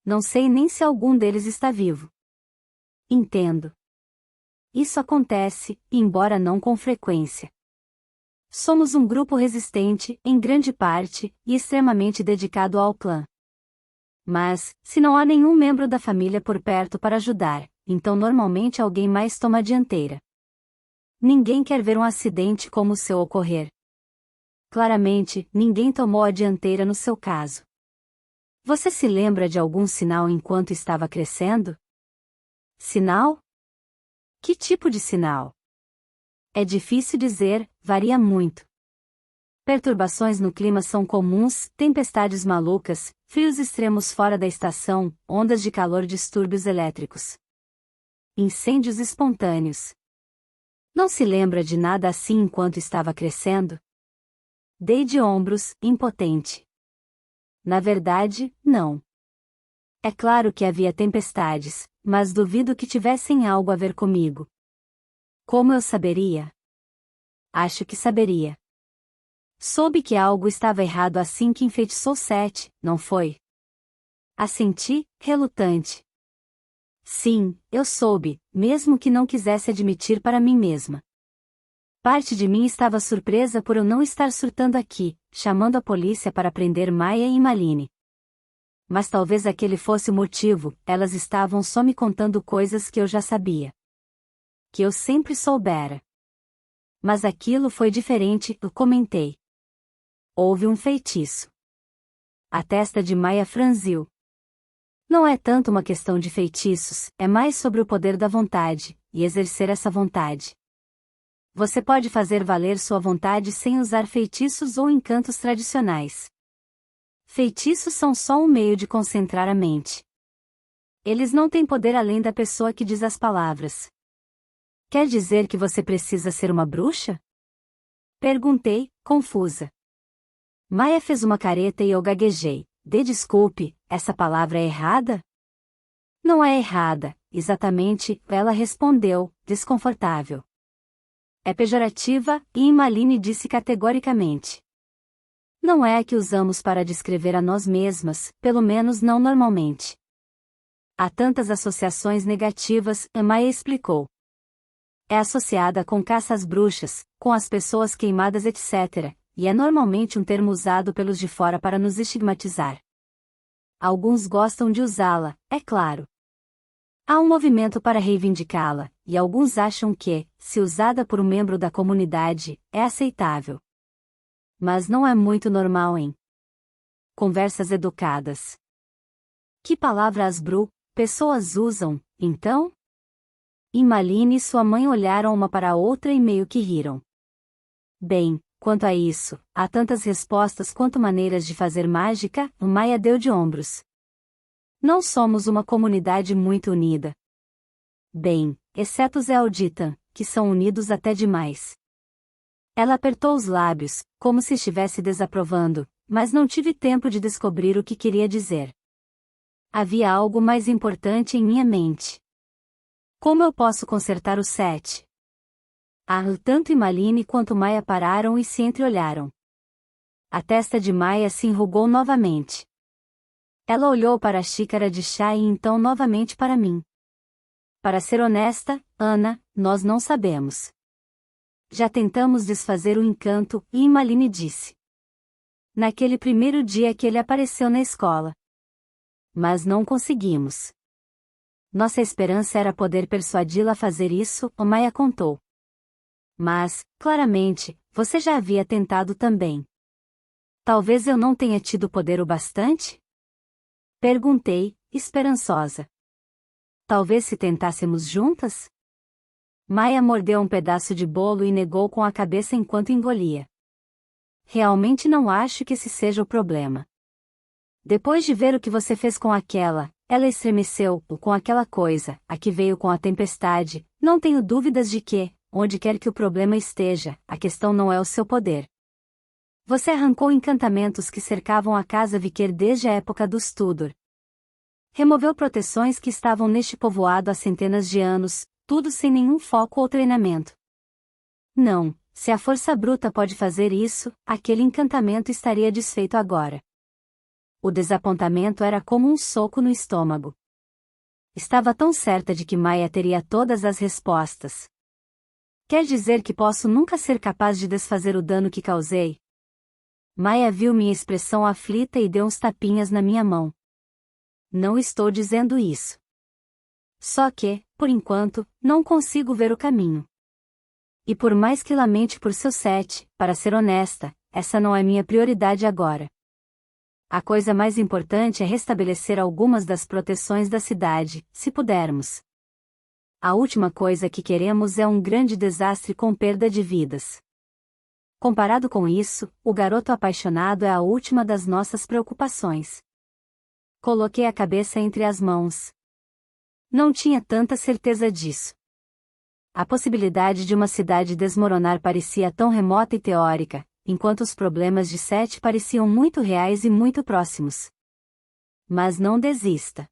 Não sei nem se algum deles está vivo. Entendo. Isso acontece, embora não com frequência. Somos um grupo resistente, em grande parte, e extremamente dedicado ao clã. Mas, se não há nenhum membro da família por perto para ajudar, então normalmente alguém mais toma a dianteira. Ninguém quer ver um acidente como o seu ocorrer. Claramente, ninguém tomou a dianteira no seu caso. Você se lembra de algum sinal enquanto estava crescendo? Sinal? Que tipo de sinal? É difícil dizer, varia muito. Perturbações no clima são comuns, tempestades malucas, frios extremos fora da estação, ondas de calor, distúrbios elétricos. Incêndios espontâneos. Não se lembra de nada assim enquanto estava crescendo? Dei de ombros, impotente. Na verdade, não. É claro que havia tempestades, mas duvido que tivessem algo a ver comigo. Como eu saberia? Acho que saberia. Soube que algo estava errado assim que enfeitiçou Sete, não foi? Assenti, relutante. Sim, eu soube, mesmo que não quisesse admitir para mim mesma. Parte de mim estava surpresa por eu não estar surtando aqui, chamando a polícia para prender Maia e Malini. Mas talvez aquele fosse o motivo, elas estavam só me contando coisas que eu já sabia. Que eu sempre soubera. Mas aquilo foi diferente, eu comentei. Houve um feitiço. A testa de Maia franziu. Não é tanto uma questão de feitiços, é mais sobre o poder da vontade, e exercer essa vontade. Você pode fazer valer sua vontade sem usar feitiços ou encantos tradicionais. Feitiços são só um meio de concentrar a mente. Eles não têm poder além da pessoa que diz as palavras. Quer dizer que você precisa ser uma bruxa? Perguntei, confusa. Maia fez uma careta e eu gaguejei. Desculpe, essa palavra é errada? Não é errada, exatamente, ela respondeu, desconfortável. É pejorativa, e Imaline disse categoricamente. Não é a que usamos para descrever a nós mesmas, pelo menos não normalmente. Há tantas associações negativas, Maia explicou. É associada com caça às bruxas, com as pessoas queimadas etc., e é normalmente um termo usado pelos de fora para nos estigmatizar. Alguns gostam de usá-la, é claro. Há um movimento para reivindicá-la, e alguns acham que, se usada por um membro da comunidade, é aceitável. Mas não é muito normal em conversas educadas. Que palavra as pessoas usam, então? Imaline e sua mãe olharam uma para a outra e meio que riram. Bem, quanto a isso, há tantas respostas quanto maneiras de fazer mágica, Maia deu de ombros. Não somos uma comunidade muito unida. Bem, exceto Zé Alditan, que são unidos até demais. Ela apertou os lábios, como se estivesse desaprovando, mas não tive tempo de descobrir o que queria dizer. Havia algo mais importante em minha mente. Como eu posso consertar o 7? Tanto Imaline quanto Maia pararam e se entreolharam. A testa de Maia se enrugou novamente. Ela olhou para a xícara de chá e então novamente para mim. Para ser honesta, Ana, nós não sabemos. Já tentamos desfazer o encanto, e Imaline disse. Naquele primeiro dia que ele apareceu na escola. Mas não conseguimos. Nossa esperança era poder persuadi-la a fazer isso, Maia contou. Mas, claramente, você já havia tentado também. Talvez eu não tenha tido poder o bastante? Perguntei, esperançosa. Talvez se tentássemos juntas? Maia mordeu um pedaço de bolo e negou com a cabeça enquanto engolia. Realmente não acho que esse seja o problema. Depois de ver o que você fez com ela estremeceu, com aquela coisa, a que veio com a tempestade, não tenho dúvidas de que, onde quer que o problema esteja, a questão não é o seu poder. Você arrancou encantamentos que cercavam a casa Viquer desde a época dos Tudor. Removeu proteções que estavam neste povoado há centenas de anos, tudo sem nenhum foco ou treinamento. Não, se a força bruta pode fazer isso, aquele encantamento estaria desfeito agora. O desapontamento era como um soco no estômago. Estava tão certa de que Maia teria todas as respostas. Quer dizer que posso nunca ser capaz de desfazer o dano que causei? Maia viu minha expressão aflita e deu uns tapinhas na minha mão. Não estou dizendo isso. Só que, por enquanto, não consigo ver o caminho. E por mais que lamente por seu 7, para ser honesta, essa não é minha prioridade agora. A coisa mais importante é restabelecer algumas das proteções da cidade, se pudermos. A última coisa que queremos é um grande desastre com perda de vidas. Comparado com isso, o garoto apaixonado é a última das nossas preocupações. Coloquei a cabeça entre as mãos. Não tinha tanta certeza disso. A possibilidade de uma cidade desmoronar parecia tão remota e teórica, enquanto os problemas de Sete pareciam muito reais e muito próximos. Mas não desista.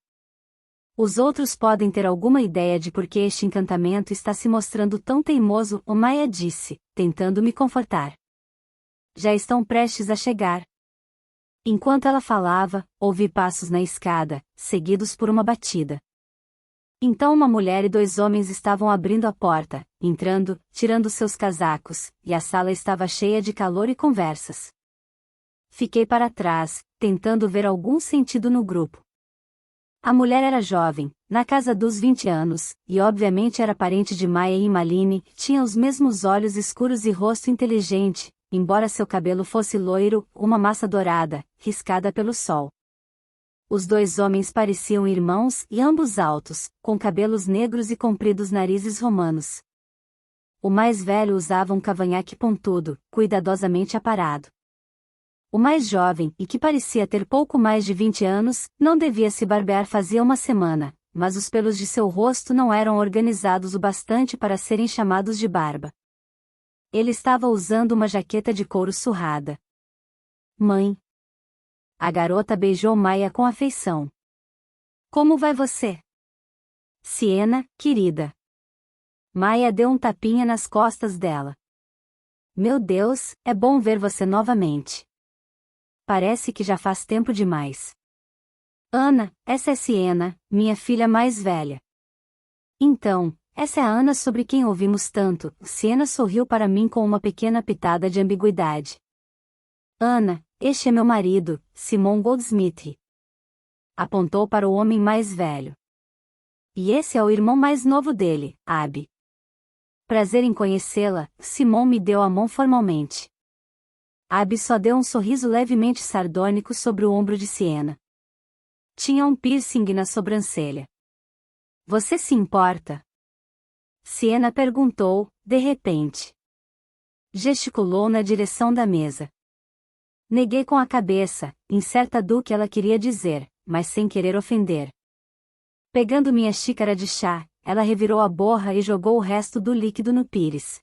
Os outros podem ter alguma ideia de por que este encantamento está se mostrando tão teimoso, Maia disse, tentando me confortar. Já estão prestes a chegar. Enquanto ela falava, ouvi passos na escada, seguidos por uma batida. Então uma mulher e 2 homens estavam abrindo a porta, entrando, tirando seus casacos, e a sala estava cheia de calor e conversas. Fiquei para trás, tentando ver algum sentido no grupo. A mulher era jovem, na casa dos 20 anos, e obviamente era parente de Maia e Imaline, tinha os mesmos olhos escuros e rosto inteligente, embora seu cabelo fosse loiro, uma massa dourada, riscada pelo sol. Os dois homens pareciam irmãos e ambos altos, com cabelos negros e compridos narizes romanos. O mais velho usava um cavanhaque pontudo, cuidadosamente aparado. O mais jovem, e que parecia ter pouco mais de 20 anos, não devia se barbear fazia uma semana, mas os pelos de seu rosto não eram organizados o bastante para serem chamados de barba. Ele estava usando uma jaqueta de couro surrada. Mãe. A garota beijou Maia com afeição. Como vai você? Siena, querida. Maia deu um tapinha nas costas dela. Meu Deus, é bom ver você novamente. Parece que já faz tempo demais. Ana, essa é Siena, minha filha mais velha. Então, essa é a Ana sobre quem ouvimos tanto. Siena sorriu para mim com uma pequena pitada de ambiguidade. Ana, este é meu marido, Simon Goldsmith. Apontou para o homem mais velho. E esse é o irmão mais novo dele, Abby. Prazer em conhecê-la, Simon me deu a mão formalmente. Abby só deu um sorriso levemente sardônico sobre o ombro de Siena. Tinha um piercing na sobrancelha. Você se importa? Siena perguntou, de repente. Gesticulou na direção da mesa. Neguei com a cabeça, incerta do que ela queria dizer, mas sem querer ofender. Pegando minha xícara de chá, ela revirou a borra e jogou o resto do líquido no pires.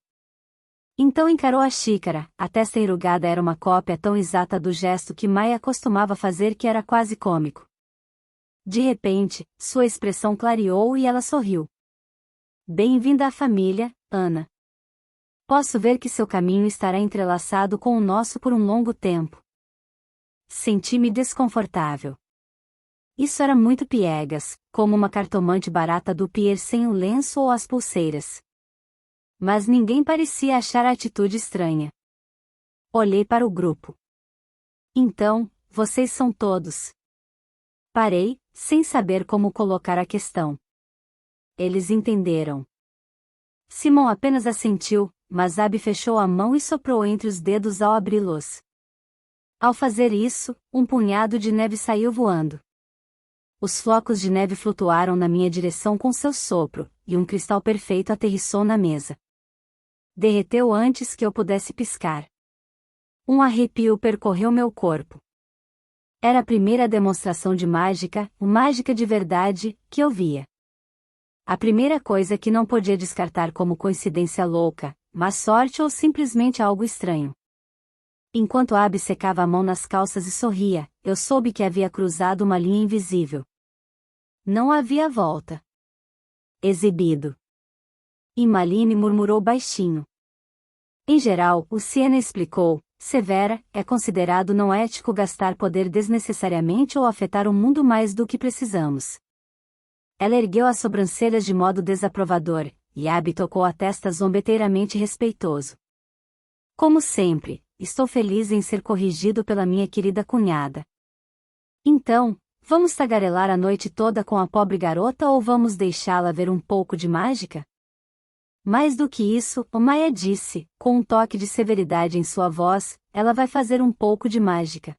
Então encarou a xícara, a testa enrugada era uma cópia tão exata do gesto que Maia costumava fazer que era quase cômico. De repente, sua expressão clareou e ela sorriu. Bem-vinda à família, Ana. Posso ver que seu caminho estará entrelaçado com o nosso por um longo tempo. Senti-me desconfortável. Isso era muito piegas, como uma cartomante barata do pier sem o lenço ou as pulseiras. Mas ninguém parecia achar a atitude estranha. Olhei para o grupo. Então, vocês são todos. Parei, sem saber como colocar a questão. Eles entenderam. Simon apenas assentiu, mas Abby fechou a mão e soprou entre os dedos ao abri-los. Ao fazer isso, um punhado de neve saiu voando. Os flocos de neve flutuaram na minha direção com seu sopro, e um cristal perfeito aterrissou na mesa. Derreteu antes que eu pudesse piscar. Um arrepio percorreu meu corpo. Era a primeira demonstração de mágica, mágica de verdade, que eu via. A primeira coisa que não podia descartar como coincidência louca, má sorte ou simplesmente algo estranho. Enquanto Abby secava a mão nas calças e sorria, eu soube que havia cruzado uma linha invisível. Não havia volta. Exibido. Imaline murmurou baixinho. Em geral, o Siena explicou, Severa, é considerado não ético gastar poder desnecessariamente ou afetar o mundo mais do que precisamos. Ela ergueu as sobrancelhas de modo desaprovador, e Abby tocou a testa zombeteiramente respeitoso. Como sempre, estou feliz em ser corrigido pela minha querida cunhada. Então, vamos tagarelar a noite toda com a pobre garota ou vamos deixá-la ver um pouco de mágica? Mais do que isso, Maia disse, com um toque de severidade em sua voz, ela vai fazer um pouco de mágica.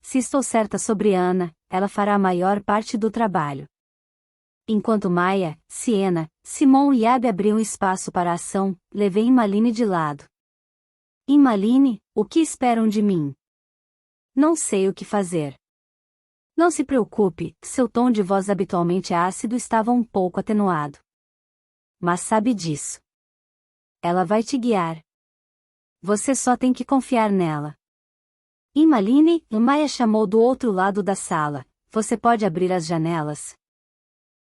Se estou certa sobre Ana, ela fará a maior parte do trabalho. Enquanto Maia, Siena, Simon e Abby abriam espaço para a ação, levei Imaline de lado. Imaline, o que esperam de mim? Não sei o que fazer. Não se preocupe, seu tom de voz habitualmente ácido estava um pouco atenuado. Mas sabe disso. Ela vai te guiar. Você só tem que confiar nela. Imaline, Maia chamou do outro lado da sala. Você pode abrir as janelas?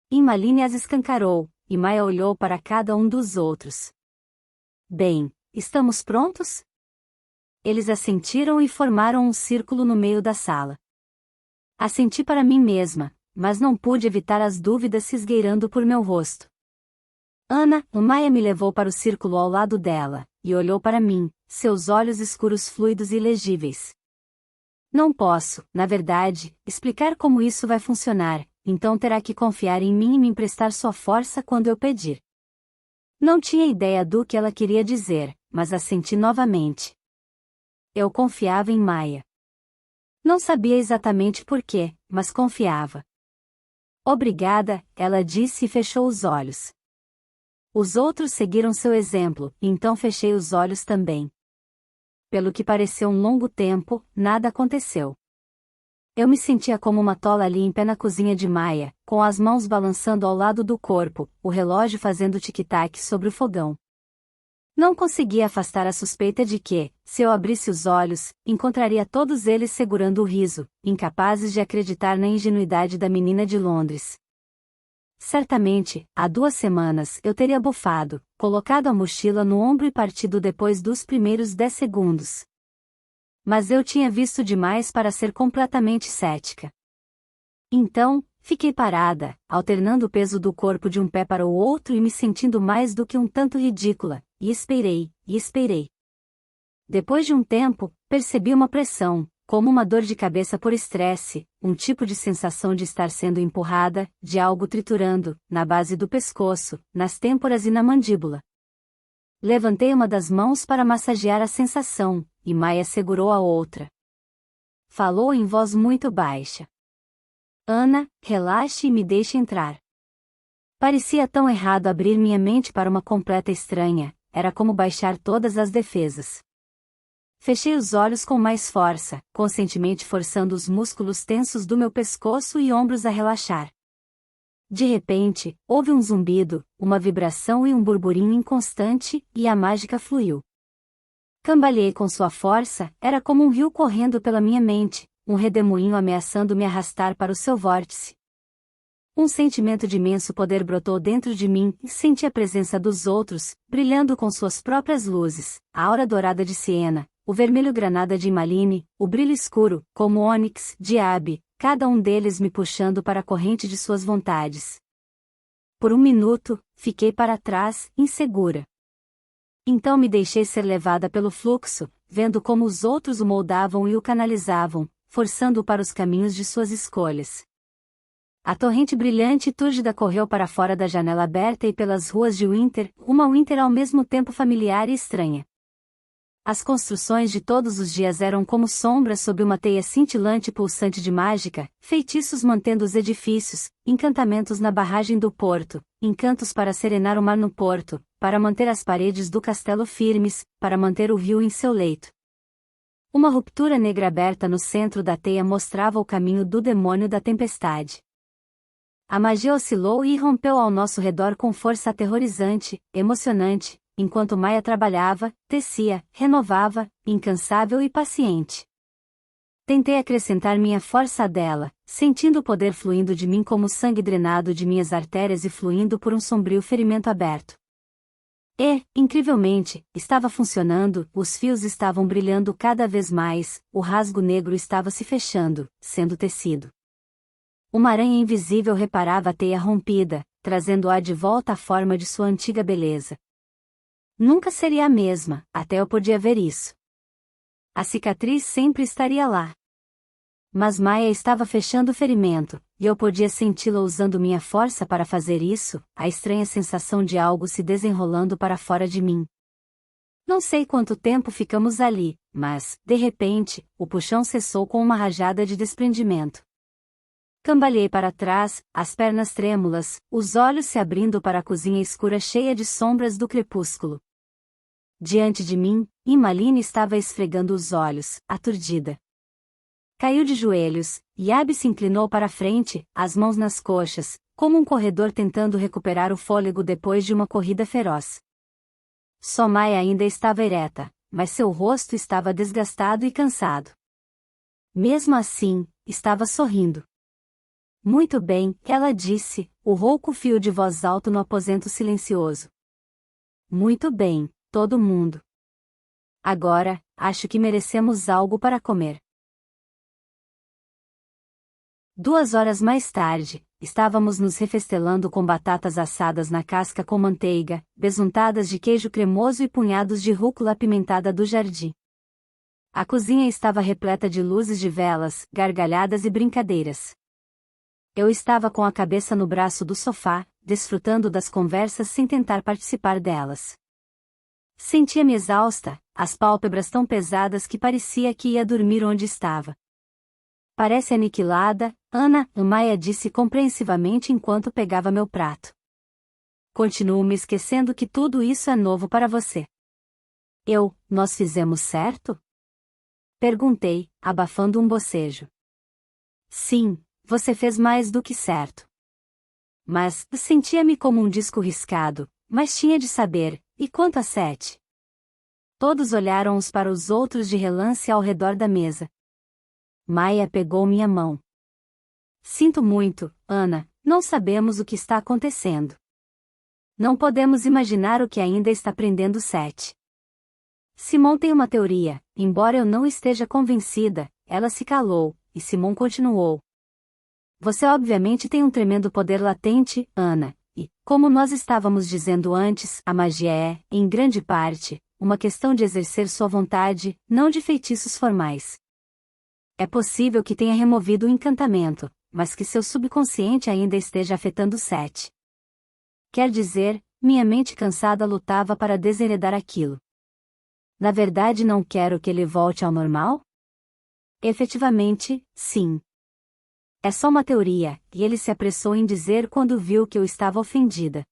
Imaline as escancarou, e Maia olhou para cada um dos outros. Bem, estamos prontos? Eles assentiram e formaram um círculo no meio da sala. Assenti para mim mesma, mas não pude evitar as dúvidas se esgueirando por meu rosto. Ana, Maia me levou para o círculo ao lado dela, e olhou para mim, seus olhos escuros fluidos e legíveis. Não posso, na verdade, explicar como isso vai funcionar, então terá que confiar em mim e me emprestar sua força quando eu pedir. Não tinha ideia do que ela queria dizer, mas assenti novamente. Eu confiava em Maya. Não sabia exatamente por quê, mas confiava. Obrigada, ela disse e fechou os olhos. Os outros seguiram seu exemplo, então fechei os olhos também. Pelo que pareceu um longo tempo, nada aconteceu. Eu me sentia como uma tola ali em pé na cozinha de Maya, com as mãos balançando ao lado do corpo, o relógio fazendo tic-tac sobre o fogão. Não conseguia afastar a suspeita de que, se eu abrisse os olhos, encontraria todos eles segurando o riso, incapazes de acreditar na ingenuidade da menina de Londres. Certamente, há 2 semanas eu teria bufado, colocado a mochila no ombro e partido depois dos primeiros 10 segundos. Mas eu tinha visto demais para ser completamente cética. Então, fiquei parada, alternando o peso do corpo de um pé para o outro e me sentindo mais do que um tanto ridícula, e esperei, e esperei. Depois de um tempo, percebi uma pressão, como uma dor de cabeça por estresse, um tipo de sensação de estar sendo empurrada, de algo triturando, na base do pescoço, nas têmporas e na mandíbula. Levantei uma das mãos para massagear a sensação, e Maya segurou a outra. Falou em voz muito baixa. Ana, relaxe e me deixe entrar. Parecia tão errado abrir minha mente para uma completa estranha, era como baixar todas as defesas. Fechei os olhos com mais força, conscientemente forçando os músculos tensos do meu pescoço e ombros a relaxar. De repente, houve um zumbido, uma vibração e um burburinho inconstante, e a mágica fluiu. Cambaleei com sua força, era como um rio correndo pela minha mente, um redemoinho ameaçando me arrastar para o seu vórtice. Um sentimento de imenso poder brotou dentro de mim e senti a presença dos outros, brilhando com suas próprias luzes, a aura dourada de Siena, o vermelho granada de Imaline, o brilho escuro, como ônix, de Abi, cada um deles me puxando para a corrente de suas vontades. Por um minuto, fiquei para trás, insegura. Então me deixei ser levada pelo fluxo, vendo como os outros o moldavam e o canalizavam, forçando-o para os caminhos de suas escolhas. A torrente brilhante e túrgida correu para fora da janela aberta e pelas ruas de Winter, uma Winter ao mesmo tempo familiar e estranha. As construções de todos os dias eram como sombras sob uma teia cintilante e pulsante de mágica, feitiços mantendo os edifícios, encantamentos na barragem do porto, encantos para serenar o mar no porto, para manter as paredes do castelo firmes, para manter o rio em seu leito. Uma ruptura negra aberta no centro da teia mostrava o caminho do demônio da tempestade. A magia oscilou e irrompeu ao nosso redor com força aterrorizante, emocionante, enquanto Maya trabalhava, tecia, renovava, incansável e paciente. Tentei acrescentar minha força a dela, sentindo o poder fluindo de mim como o sangue drenado de minhas artérias e fluindo por um sombrio ferimento aberto. E, incrivelmente, estava funcionando, os fios estavam brilhando cada vez mais, o rasgo negro estava se fechando, sendo tecido. Uma aranha invisível reparava a teia rompida, trazendo-a de volta à forma de sua antiga beleza. Nunca seria a mesma, até eu podia ver isso. A cicatriz sempre estaria lá. Mas Maya estava fechando o ferimento, e eu podia senti-la usando minha força para fazer isso, a estranha sensação de algo se desenrolando para fora de mim. Não sei quanto tempo ficamos ali, mas, de repente, o puxão cessou com uma rajada de desprendimento. Cambaleei para trás, as pernas trêmulas, os olhos se abrindo para a cozinha escura cheia de sombras do crepúsculo. Diante de mim, Imaline estava esfregando os olhos, aturdida. Caiu de joelhos, e Abby se inclinou para a frente, as mãos nas coxas, como um corredor tentando recuperar o fôlego depois de uma corrida feroz. Só Maya ainda estava ereta, mas seu rosto estava desgastado e cansado. Mesmo assim, estava sorrindo. Muito bem, ela disse, o rouco fio de voz alto no aposento silencioso. Muito bem, todo mundo. Agora, acho que merecemos algo para comer. 2 horas mais tarde, estávamos nos refestelando com batatas assadas na casca com manteiga, besuntadas de queijo cremoso e punhados de rúcula apimentada do jardim. A cozinha estava repleta de luzes de velas, gargalhadas e brincadeiras. Eu estava com a cabeça no braço do sofá, desfrutando das conversas sem tentar participar delas. Sentia-me exausta, as pálpebras tão pesadas que parecia que ia dormir onde estava. Parece aniquilada, Ana, Maia disse compreensivamente enquanto pegava meu prato. Continuo me esquecendo que tudo isso é novo para você. Nós fizemos certo? Perguntei, abafando um bocejo. Sim, você fez mais do que certo. Mas, sentia-me como um disco riscado, mas tinha de saber, e quanto a Sete? Todos olharam uns para os outros de relance ao redor da mesa. Maia pegou minha mão. Sinto muito, Ana, não sabemos o que está acontecendo. Não podemos imaginar o que ainda está prendendo Sete. Simon tem uma teoria, embora eu não esteja convencida, ela se calou, e Simon continuou. Você obviamente tem um tremendo poder latente, Ana, e, como nós estávamos dizendo antes, a magia é, em grande parte, uma questão de exercer sua vontade, não de feitiços formais. É possível que tenha removido o encantamento, mas que seu subconsciente ainda esteja afetando Sete. Quer dizer, minha mente cansada lutava para desheredar aquilo. Na verdade não quero que ele volte ao normal? Efetivamente, sim. É só uma teoria, e ele se apressou em dizer quando viu que eu estava ofendida.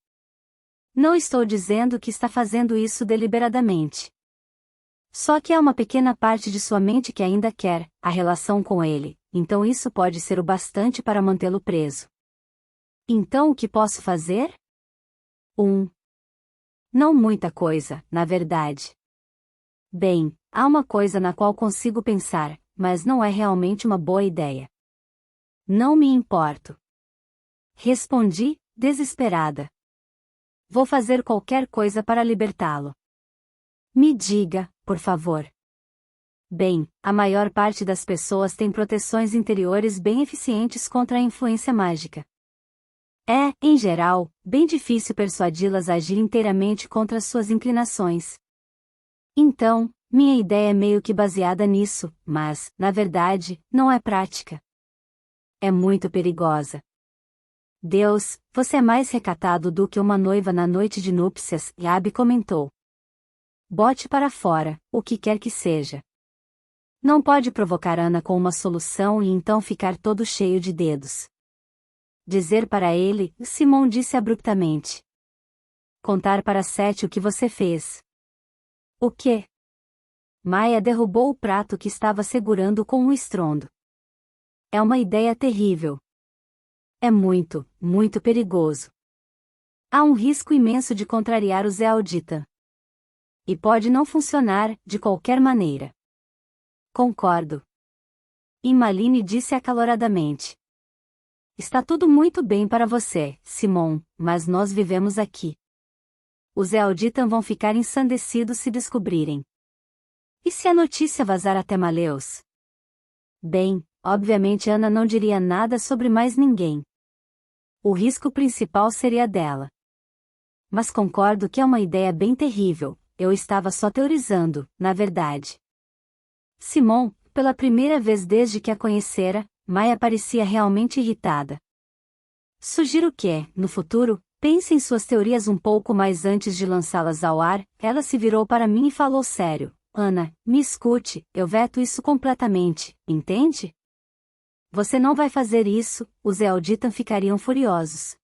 Não estou dizendo que está fazendo isso deliberadamente. Só que há uma pequena parte de sua mente que ainda quer a relação com ele, então isso pode ser o bastante para mantê-lo preso. Então o que posso fazer? Não muita coisa, na verdade. Bem, há uma coisa na qual consigo pensar, mas não é realmente uma boa ideia. Não me importo. Respondi, desesperada. Vou fazer qualquer coisa para libertá-lo. Me diga, por favor. Bem, a maior parte das pessoas tem proteções interiores bem eficientes contra a influência mágica. É, em geral, bem difícil persuadi-las a agir inteiramente contra suas inclinações. Então, minha ideia é meio que baseada nisso, mas, na verdade, não é prática. É muito perigosa. Deus, você é mais recatado do que uma noiva na noite de núpcias, Gabi comentou. Bote para fora, o que quer que seja. Não pode provocar Ana com uma solução e então ficar todo cheio de dedos. Dizer para ele, Simon disse abruptamente. Contar para Sete o que você fez. O quê? Maia derrubou o prato que estava segurando com um estrondo. É uma ideia terrível. É muito, muito perigoso. Há um risco imenso de contrariar o Zealdita. E pode não funcionar, de qualquer maneira. Concordo. E Malini disse acaloradamente. Está tudo muito bem para você, Simon, mas nós vivemos aqui. Os Ealditan vão ficar ensandecidos se descobrirem. E se a notícia vazar até Maleus? Bem, obviamente Ana não diria nada sobre mais ninguém. O risco principal seria dela. Mas concordo que é uma ideia bem terrível, eu estava só teorizando, na verdade. Simon, pela primeira vez desde que a conhecera, Maia parecia realmente irritada. Sugiro que, no futuro, pense em suas teorias um pouco mais antes de lançá-las ao ar. Ela se virou para mim e falou sério. Ana, me escute, eu veto isso completamente, entende? Você não vai fazer isso, os Ealditan ficariam furiosos.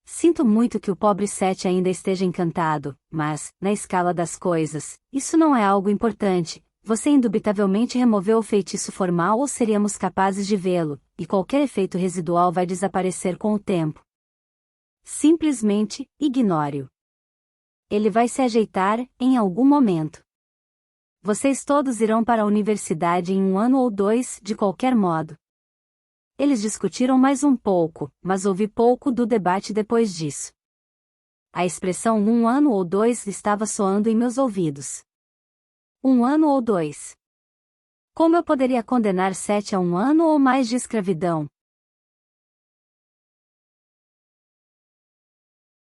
Sinto muito que o pobre Sete ainda esteja encantado, mas, na escala das coisas, isso não é algo importante. Você indubitavelmente removeu o feitiço formal ou seríamos capazes de vê-lo, e qualquer efeito residual vai desaparecer com o tempo. Simplesmente, ignore-o. Ele vai se ajeitar, em algum momento. Vocês todos irão para a universidade em 1 ano ou 2, de qualquer modo. Eles discutiram mais um pouco, mas ouvi pouco do debate depois disso. A expressão 1 ano ou 2 estava soando em meus ouvidos. 1 ano ou 2. Como eu poderia condenar Sete a 1 ano ou mais de escravidão?